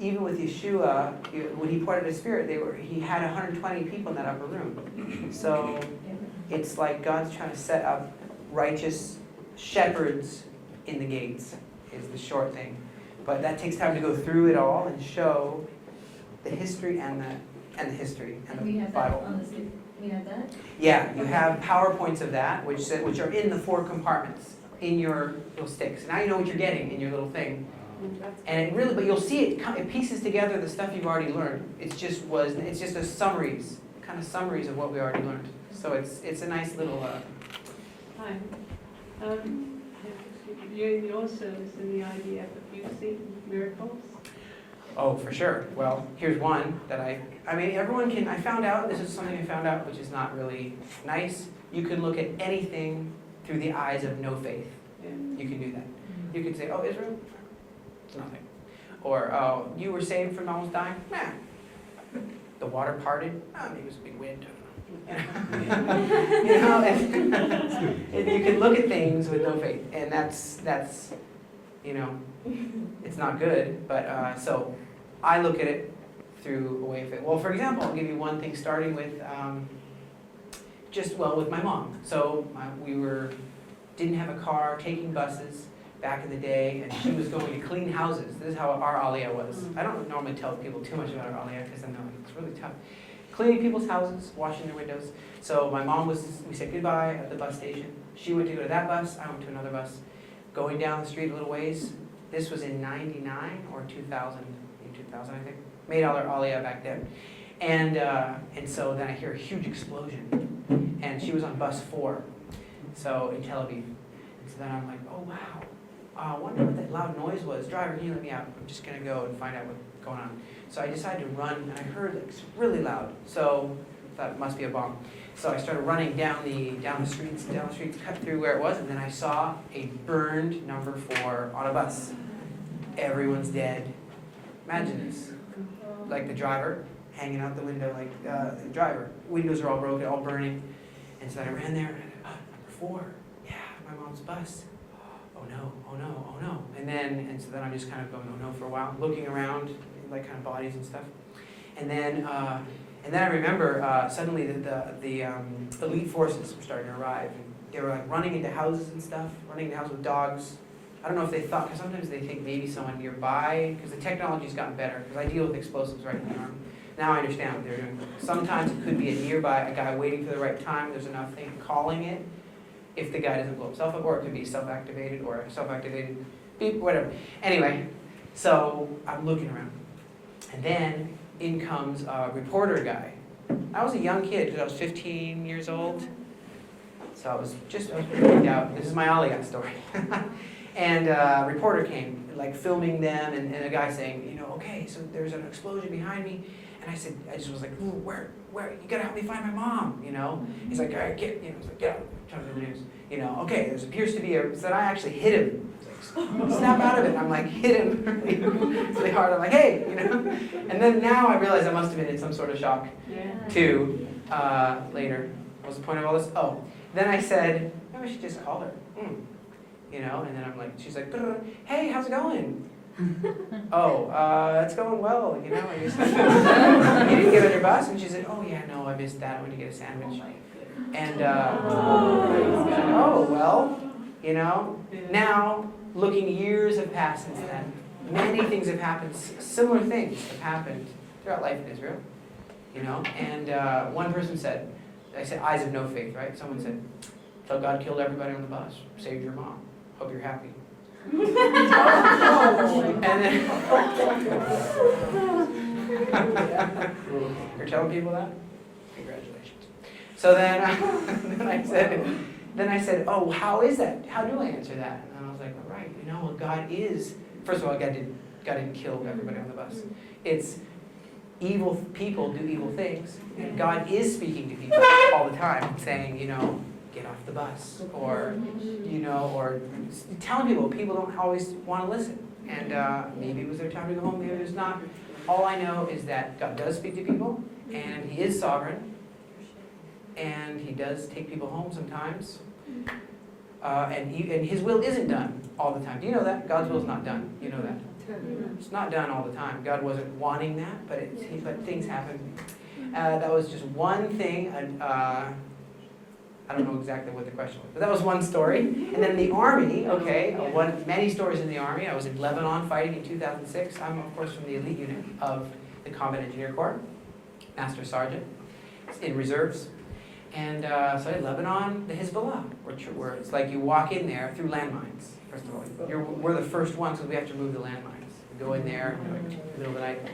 Even with Yeshua, when he poured out his Spirit, he had 120 people in that upper room. So it's like God's trying to set up righteous shepherds in the gates, is the short thing. But that takes time to go through it all and show the history and the history and we the have Bible. that on the stick. We have that? Yeah, you have PowerPoints of that, which are in the 4 compartments in your little sticks. Now you know what you're getting in your little thing. And but you'll see it pieces together the stuff you've already learned. It's just a summaries of what we already learned. So it's a nice little. Hi. You also is in the IDF. Have you seen miracles? Oh, for sure. Well, here's one that everyone can. This is something I found out, which is not really nice. You can look at anything through the eyes of no faith. Yeah. You can do that. You can say, oh, Israel. It's nothing. Or, oh, you were saved from almost dying? Nah. The water parted. Maybe it was a big wind. You know, and you can look at things with no faith, and that's you know, it's not good. But so I look at it through a way of faith. Well, for example, I'll give you one thing, starting with with my mom. So we didn't have a car, taking buses back in the day, and she was going to clean houses. This is how our Aliyah was. I don't normally tell people too much about our Aliyah because I know it's really tough. Cleaning people's houses, washing their windows. So my mom we said goodbye at the bus station. She went to go to that bus, I went to another bus. Going down the street a little ways, this was in 99 or 2000, in 2000 I think. Made our Aliyah back then. And so then I hear a huge explosion. And she was on bus 4, so in Tel Aviv. And so then I'm like, oh wow, I wonder what that loud noise was. Driver, can you let me out? I'm just gonna go and find out what's going on. So I decided to run, and I heard it's really loud. So I thought it must be a bomb. So I started running down the streets, cut through where it was, and then I saw a burned number 4 on a bus. Everyone's dead. Imagine this. Like the driver hanging out the window, like the driver. Windows are all broken, all burning. And so I ran there, and I thought, number 4, yeah, my mom's bus. Oh no, oh no, oh no. And so then I'm just kind of going, oh no, for a while, looking around, like kind of bodies and stuff. And then I remember suddenly the elite forces were starting to arrive. And they were like running into houses and stuff, running into houses with dogs. I don't know if they thought, because sometimes they think maybe someone nearby, because the technology's gotten better, because I deal with explosives right in the army. Now I understand what they're doing. Sometimes it could be a guy waiting for the right time, there's enough thing calling it, if the guy doesn't blow himself up, or it could be self-activated, or a self-activated beep, whatever. Anyway, so I'm looking around. And then in comes a reporter guy. I was a young kid, because I was 15 years old. So I was freaked out. This is my Aliyah story. And a reporter came, like filming them, and a guy saying, you know, okay, so there's an explosion behind me. And I just was like, ooh, where, you gotta help me find my mom, you know? He's like, all right, get out, trying to do the news. You know, okay, there appears to be so I actually hit him. Like, snap out of it. I'm like, hit him really hard. I'm like, hey, you know? And then now I realize I must have been in some sort of shock, too, later. What was the point of all this? Oh, then I said, maybe I should just call her. You know, and then I'm like, she's like, hey, how's it going? Oh, it's going well, you know. You didn't get on your bus? And she said, oh yeah, no, I missed that. I went to get a sandwich. And oh, well, you know, now looking, years have passed since then. Many things have happened, similar things have happened throughout life in Israel, you know. And one person said, I said, eyes of no faith, right? Someone said, so God killed everybody on the bus, saved your mom. Hope you're happy. And then you're telling people that? Congratulations. So then I said, oh, how is that? How do I answer that? And I was like, all right, you know, well, God is, first of all, God didn't kill everybody on the bus. It's evil people do evil things, and God is speaking to people all the time, saying, you know, get off the bus, or, you know, or telling people don't always want to listen. And maybe it was their time to go home, maybe it was not. All I know is that God does speak to people, and He is sovereign, and He does take people home sometimes. And His will isn't done all the time. Do you know that? God's will is not done. You know that. It's not done all the time. God wasn't wanting that, but things happen. That was just one thing. I don't know exactly what the question was, but that was one story. And then the Army, okay, many stories in the Army. I was in Lebanon fighting in 2006. I'm, of course, from the elite unit of the Combat Engineer Corps, Master Sergeant, in reserves. And so in Lebanon, the Hezbollah, where it's like you walk in there through landmines, first of all. We're the first ones because we have to remove the landmines. We go in there, in the middle of the night. I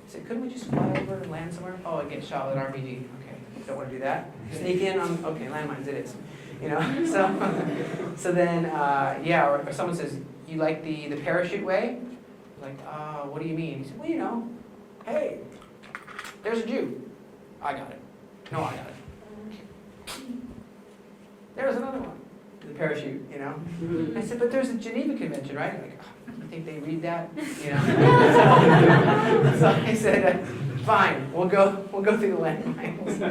said, couldn't we just fly over and land somewhere? Oh, I get shot with an RPG. Don't want to do that. Sneak in on, okay, landmines it is. You know, so then, or someone says, you like the parachute way? Like, what do you mean? He said, well, you know, hey, there's a Jew. I got it. No, I got it. There's another one. The parachute, you know. I said, but there's a Geneva Convention, right? Like, you think they read that? You know. So I said, fine, we'll go through the landmines.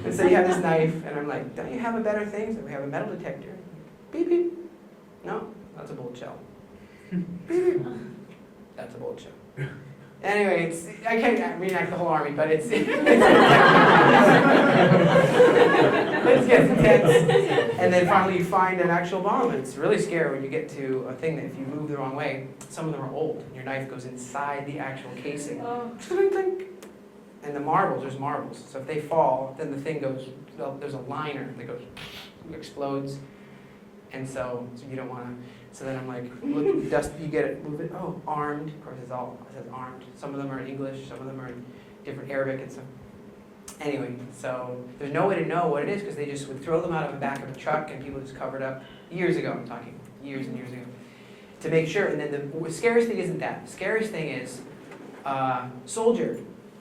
And so you have this knife, and I'm like, don't you have a better thing? So we have a metal detector. Beep, beep. No, that's a bullet shell. Beep, beep. That's a bullet shell. Anyway, I can't reenact the whole army, but it gets intense. And then finally you find an actual bomb. And it's really scary when you get to a thing that if you move the wrong way, some of them are old, and your knife goes inside the actual casing. And the marbles, there's marbles. So if they fall, then the thing goes, there's a liner that goes, explodes. And so you don't want to. So then I'm like, look, dust, you get it, move it. Oh, armed. Of course, it says armed. Some of them are in English, some of them are in different Arabic and stuff. Anyway, so there's no way to know what it is because they just would throw them out of the back of a truck and people just covered up years ago. I'm talking years and years ago to make sure. And then the scariest thing isn't that. The scariest thing is, soldier.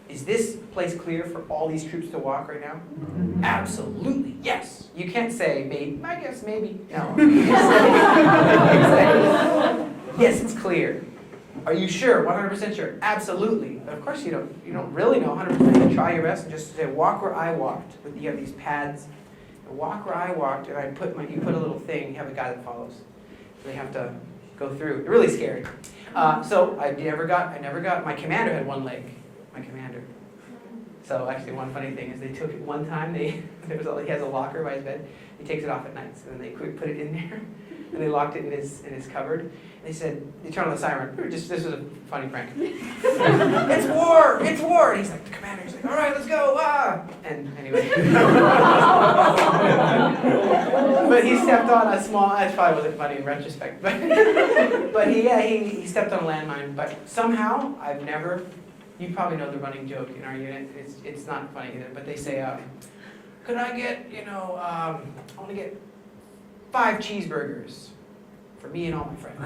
Is this place clear for all these troops to walk right now? Absolutely, yes. You can't say, maybe, I guess, maybe. No. You say, yes, it's clear. Are you sure? 100% sure? Absolutely. But of course you don't really know 100%. You try your best and just say, walk where I walked. You have these pads. Walk where I walked, and you put a little thing, you have a guy that follows. So they have to go through. It's really scary. So I never got, my commander had one leg. My commander. So actually one funny thing is they took it one time, he has a locker by his bed, he takes it off at night, so then they quick put it in there, and they locked it in his cupboard. And they said, they turned on the siren, this was a funny prank. It's war! It's war! And he's like, the commander's like, all right, let's go, ah! And anyway. But he stepped on a small, that probably wasn't funny in retrospect, but he stepped on a landmine, but somehow I've never, you probably know the running joke in our unit. It's not funny either, but they say, could I get, I want to get 5 cheeseburgers for me and all my friends.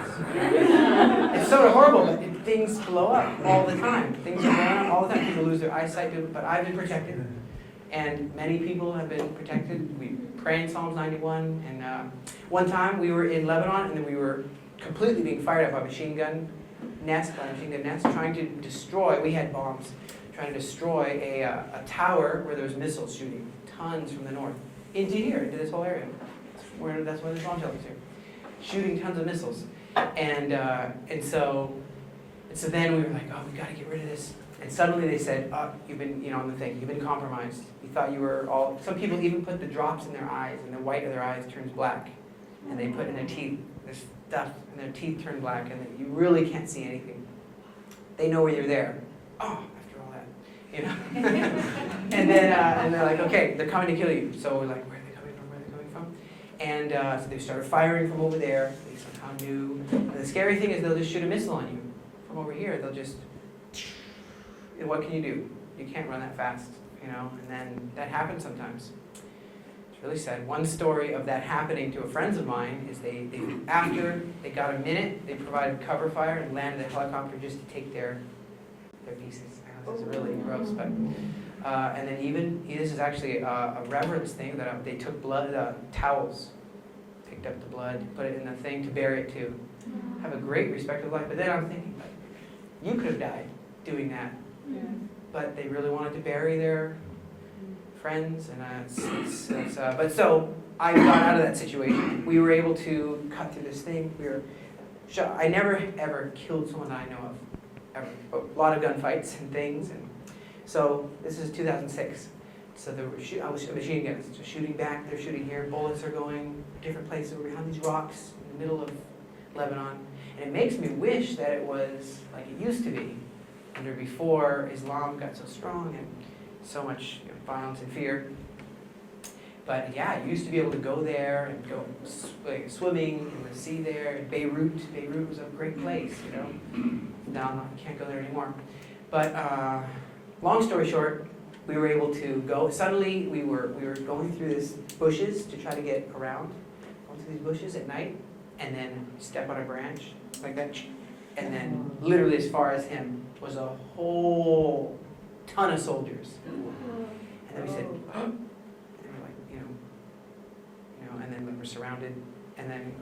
It's sort of horrible, but things blow up all the time. Things are blowing up all the time. People lose their eyesight, but I've been protected. And many people have been protected. We pray in Psalms 91. And one time we were in Lebanon, and then we were completely being fired up by machine gun nests, trying to destroy, we had bombs, trying to destroy a tower where there was missiles shooting, tons from the north, into here, into this whole area. That's where the bomb shelters here. Shooting tons of missiles. And so then we were like, oh, we got to get rid of this. And suddenly they said, oh, you've been, on the thing, you've been compromised. You thought you were all, some people even put the drops in their eyes, and the white of their eyes turns black. And they put in their teeth, this stuff, and their teeth turn black, and you really can't see anything. They know where you're there. Oh, after all that, and then and they're like, okay, they're coming to kill you. So we're like, where are they coming from? Where are they coming from? And so they started firing from over there. They somehow knew. And the scary thing is they'll just shoot a missile on you from over here. They'll just. And what can you do? You can't run that fast, And then that happens sometimes. Really sad. One story of that happening to a friend of mine is after they got a minute, they provided cover fire and landed a helicopter just to take their pieces. This is really gross, but and then this is actually a reverence thing that they took blood towels, picked up the blood, put it in the thing to bury it too. Have a great respect of life, but then I'm thinking, like, you could have died doing that, but they really wanted to bury their friends, and but so I got out of that situation. We were able to cut through this thing. I never ever killed someone that I know of, ever. But a lot of gunfights and things, and so this is 2006. So I was a machine gun, so shooting back, they're shooting here. Bullets are going different places. We're behind these rocks in the middle of Lebanon, and it makes me wish that it was like it used to be, before Islam got so strong and so much violence and fear. But yeah, I used to be able to go there and go swimming in the sea there. In Beirut was a great place, Now I can't go there anymore. But long story short, we were able to go. Suddenly we were going through these bushes to try to get around, going through these bushes at night, and then step on a branch like that, and then literally as far as him was a whole ton of soldiers. And then we said, oh. And we're like, and then we're surrounded, and then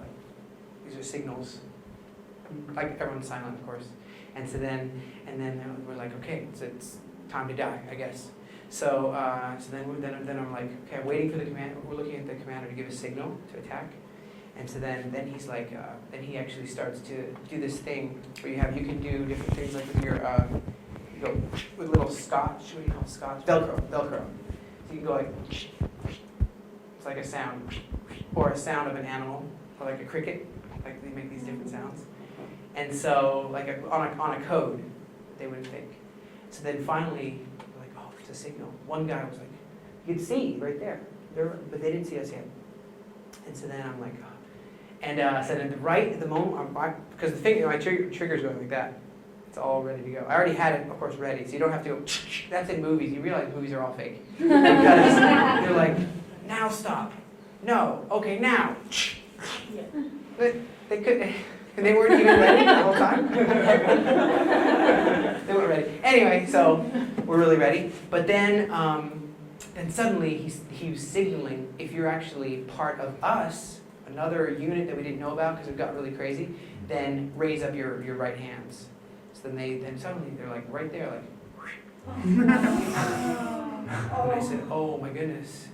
these are signals, like everyone's silent, of course. And so then we're like, okay, so time to die, I guess. So, so then I'm like, okay, I'm waiting for the command. We're looking at the commander to give a signal to attack. And so then he's like, then he actually starts to do this thing where you can do different things like with your, you go with little scotch. What do you call it? Scotch? Velcro. So you can go like, it's like a sound, or a sound of an animal, or like a cricket. Like they make these different sounds. And so like on a code, they wouldn't think. So then finally, we're like, oh, it's a signal. One guy was like, you could see right there, but they didn't see us yet. And so then I'm like, oh. And so then right at the moment, because the thing, my trigger's going like that. It's all ready to go. I already had it, of course, ready, so you don't have to go, that's in movies. You realize movies are all fake. Because you're like, now stop. No, okay, now. But they couldn't. They weren't even ready the whole time. They weren't ready. Anyway, so we're really ready. But then suddenly he was signaling, if you're actually part of us, another unit that we didn't know about because it got really crazy, then raise up your right hands. So then suddenly they're like right there, like. And I said, oh my goodness.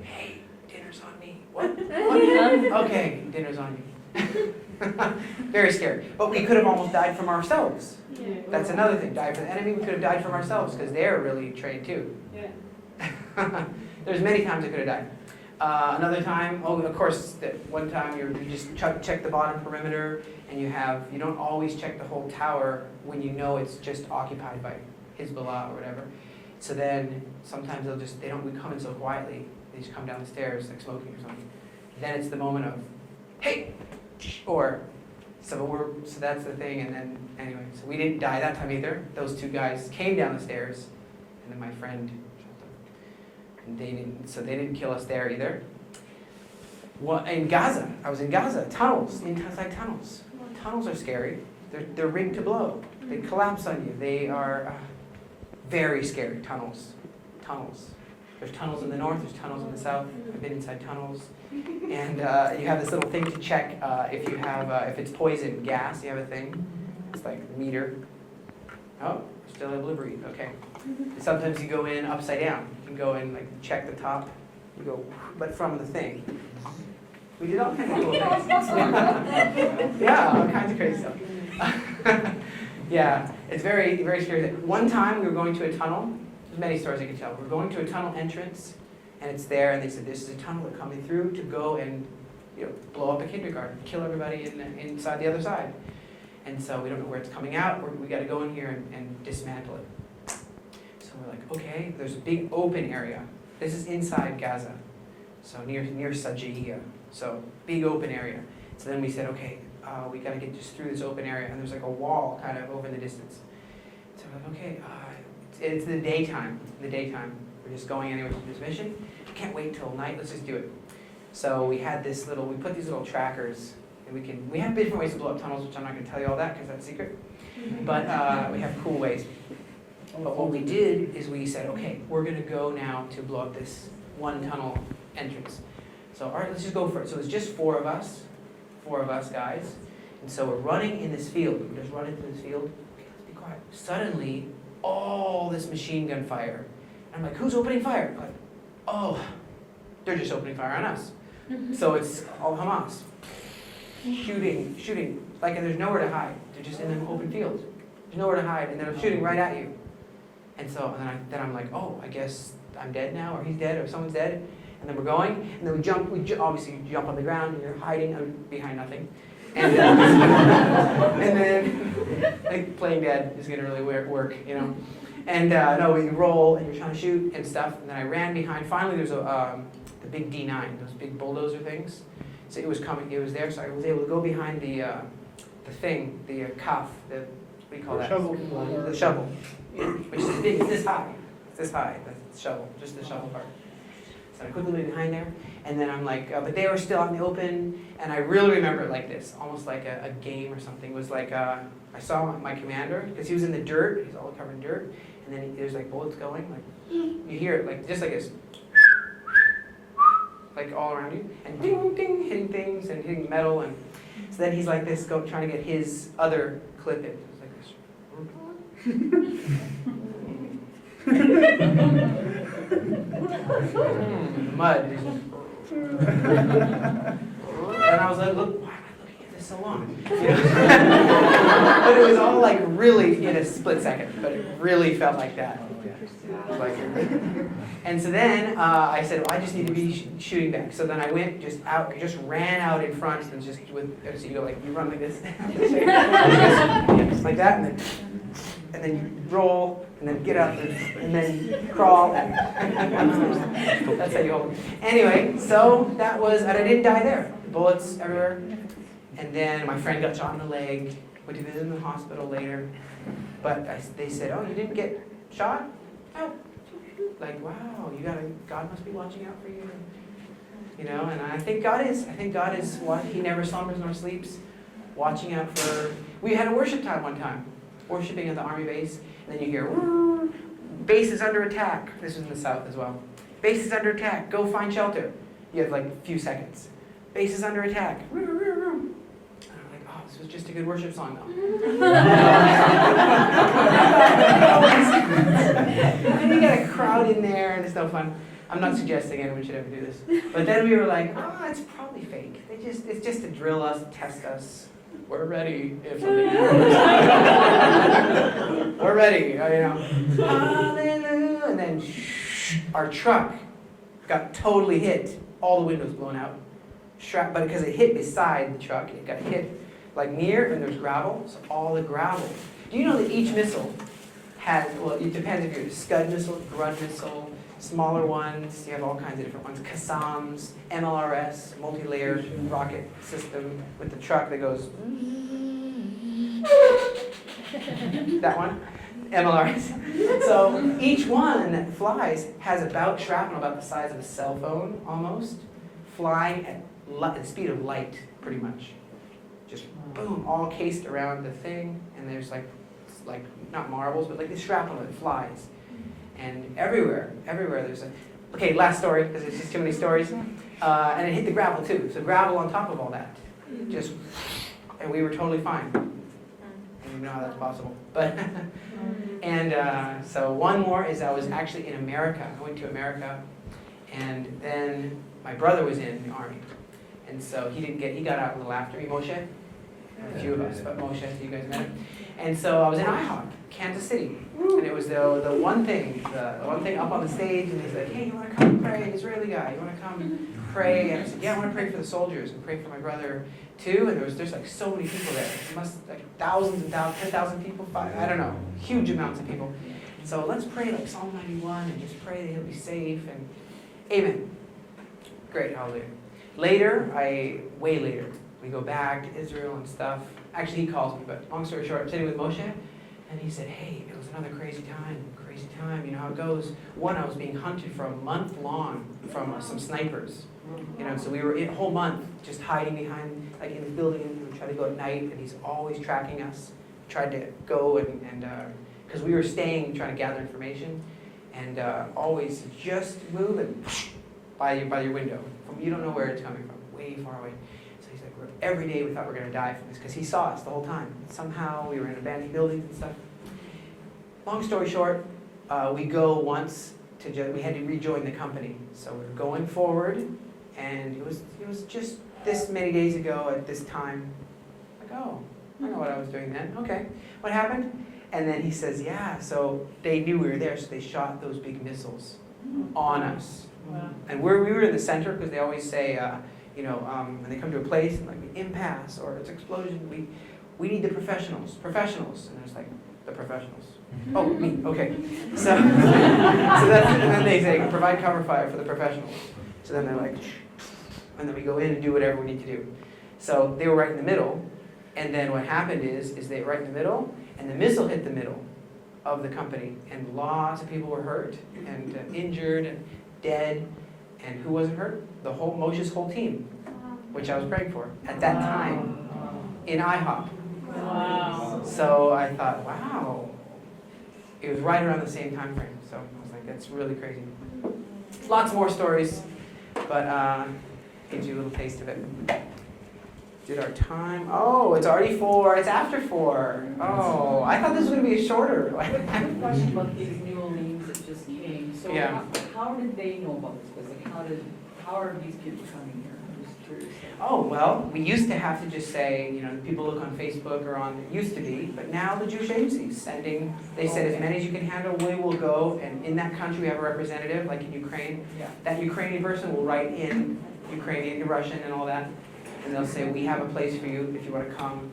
Hey, dinner's on me. What? Okay, dinner's on you. Very scary. But we could have almost died from ourselves. Yeah. That's another thing. Died from the enemy, we could have died from ourselves because they're really trained too. Yeah. There's many times I could have died. Another time, of course, one time you just check the bottom perimeter, and you don't always check the whole tower when you know it's just occupied by Hezbollah or whatever. So then sometimes we come in so quietly, they just come down the stairs like smoking or something. Then it's the moment of, hey, or so that's the thing. And then anyway, so we didn't die that time either. Those two guys came down the stairs, and then my friend. They didn't kill us there either. Well, in Gaza, I was in Gaza, tunnels, inside tunnels. Tunnels are scary. They're rigged to blow. They collapse on you. They are very scary, tunnels. There's tunnels in the north, there's tunnels in the south. I've been inside tunnels. And you have this little thing to check if it's poison gas, you have a thing. It's like a meter. Oh, still able to breathe, okay. Sometimes you go in upside down. You can go in, like, check the top. You go, but from the thing. We did all kinds of cool things. Yeah, all kinds of crazy stuff. Yeah, it's very, very scary. One time we were going to a tunnel. There's many stories I can tell. We were going to a tunnel entrance, and it's there, and they said, this is a tunnel we're coming through to go and blow up a kindergarten, kill everybody inside the other side. And so we don't know where it's coming out. We got to go in here and dismantle it. So we're like, okay, there's a big open area. This is inside Gaza, so near Sajiyah. So big open area. So then we said, okay, we got to get just through this open area, and there's like a wall kind of over in the distance. So we're like, okay, it's the daytime. In the daytime, we're just going anyway to this mission. Can't wait till night. Let's just do it. So we had we put these little trackers. And we have different ways to blow up tunnels, which I'm not going to tell you all that because that's a secret. But we have cool ways. But what we did is we said, okay, we're going to go now to blow up this one tunnel entrance. So all right, let's just go for it. So it's just four of us guys. And so we're running in this field. We just run into this field. Okay, let's be quiet. Suddenly, all this machine gun fire. And I'm like, who's opening fire? I'm like, oh, they're just opening fire on us. So it's all Hamas. Shooting, like there's nowhere to hide. They're just in an open field. There's nowhere to hide, and they're shooting right at you. And so then I'm like, oh, I guess I'm dead now, or he's dead, or someone's dead. And then we're going, and then obviously you jump on the ground, and you're hiding behind nothing. And, and then, like, playing dead is gonna really work, And no, you roll, and you're trying to shoot and stuff. And then I ran behind. Finally, there's the big D9, those big bulldozer things. So it was coming, it was there, so I was able to go behind the thing, the cuff, what do you call that? Shovel. The shovel, which is big, it's this high, the shovel, just the shovel part. So I quickly went behind there, and then I'm like, but they were still out in the open, and I really remember it like this, almost like a game or something. It was like, I saw my commander, because he was in the dirt, he's all covered in dirt, and then there's like bullets going, like, you hear it, like, just like this. Like all around you, and ding, ding, hitting things and hitting metal, and so then he's like this, trying to get his other clip in. It's like this. Mud. And I was like, look, why am I looking at this so long? You know? But it was all like really in a split second, but it really felt like that. Like, and so then I said, well, I just need to be shooting back. So then I went just ran out in front and just so you go like, you run like this, like that, and then you roll, and then get up, and then crawl. That's how you hold it. Anyway, so that was, and I didn't die there. Bullets everywhere. And then my friend got shot in the leg. Went to visit in the hospital later. But they said, oh, you didn't get shot? Oh. Like, wow, God must be watching out for you. You know, and I think God is what He never slumbers nor sleeps, watching out for. We had a worship time one time, worshiping at the army base, and then you hear, woo, base is under attack. This was in the south as well. Base is under attack. Go find shelter. You have like a few seconds. Base is under attack. And I'm like, oh, this was just a good worship song though. And you got a crowd in there, and it's no fun. I'm not suggesting anyone should ever do this. But then we were like, oh, it's probably fake. It's just to drill us, test us. We're ready if something happens. We're ready, you know. Hallelujah. And then our truck got totally hit. All the windows blown out. But because it hit beside the truck, it got hit like near, and there's gravel. So all the gravel. Do you know that each missile has, well, it depends if you're a Scud missile, Grunt missile, smaller ones, you have all kinds of different ones. Qassams, MLRS, multi-layered rocket system with the truck that goes, that one, MLRS. So each one that flies has about shrapnel about the size of a cell phone almost, flying at the speed of light pretty much. Just boom, all cased around the thing, and there's like not marbles, but like the shrapnel that flies. And everywhere there's a, okay, last story, because there's just too many stories. And it hit the gravel too, so gravel on top of all that. Just, and we were totally fine. I don't even know how that's possible. But, and so one more is I was actually in America. I went to America, and then my brother was in the army. And so he got out a little after me, Moshe. A few of us, but Moshe, so you guys met him. And so I was in IHOP, Kansas City. And it was the one thing up on the stage, and he's like, hey, you want to come pray? Israeli guy, you want to come pray? And I said, yeah, I want to pray for the soldiers and pray for my brother too. And there's like so many people there. It must like thousands and thousands, 10,000 people, I don't know, huge amounts of people. So let's pray like Psalm 91 and just pray that he'll be safe, and amen. Great, hallelujah. Later, way later, we go back to Israel and stuff. Actually, he calls me, but long story short, I'm sitting with Moshe, and he said, hey, it was another crazy time, you know how it goes. One, I was being hunted for a month long from some snipers. You know, so we were a whole month just hiding behind, like in the building, and we tried to go at night, and he's always tracking us. Tried to go and because we were staying, trying to gather information, and always just move and by your window. You don't know where it's coming from, way far away. So he's like, every day we thought we were going to die from this, because he saw us the whole time. Somehow we were in abandoned buildings and stuff. Long story short, we go once we had to rejoin the company. So we're going forward, and it was just this many days ago at this time. Like, oh, I know what I was doing then. Okay, what happened? And then he says, yeah, so they knew we were there, so they shot those big missiles on us. Wow. And we were in the center, because they always say, when they come to a place, like the impasse or it's explosion, we need the professionals. And it's like, the professionals. Oh, me, okay. So and then they say, provide cover fire for the professionals. So then they're like, and then we go in and do whatever we need to do. So they were right in the middle, and then what happened is they were right in the middle, and the missile hit the middle of the company, and lots of people were hurt, and injured, and dead. And who wasn't hurt? Moshe's whole team, which I was praying for at that time in IHOP. Wow. So I thought, wow. It was right around the same time frame. So I was like, that's really crazy. Lots more stories, but gives you a little taste of it. Did our time? Oh, it's already 4. It's after 4. Oh, I thought this was going to be shorter. I have a question about these New Orleans just came, so Yeah. how did they know about this? Because like, how are these people coming here? I'm just curious. Oh, well, we used to have to just say, you know, people look on Facebook or on, it used to be, but now the Jewish agency's sending, they said as many as you can handle, we will go, and in that country we have a representative, like in Ukraine. Yeah. That Ukrainian person will write in Ukrainian, Russian, and all that, and they'll say, we have a place for you if you want to come,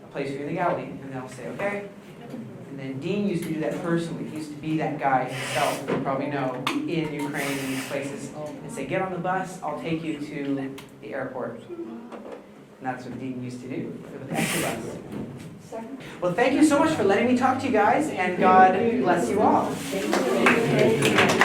a place for you in the Galilee, and they'll say, okay. And then Dean used to do that personally. He used to be that guy himself, you probably know, in Ukraine and these places, and say, get on the bus, I'll take you to the airport. And that's what Dean used to do with the extra bus. Well, thank you so much for letting me talk to you guys, and God bless you all. Thank you.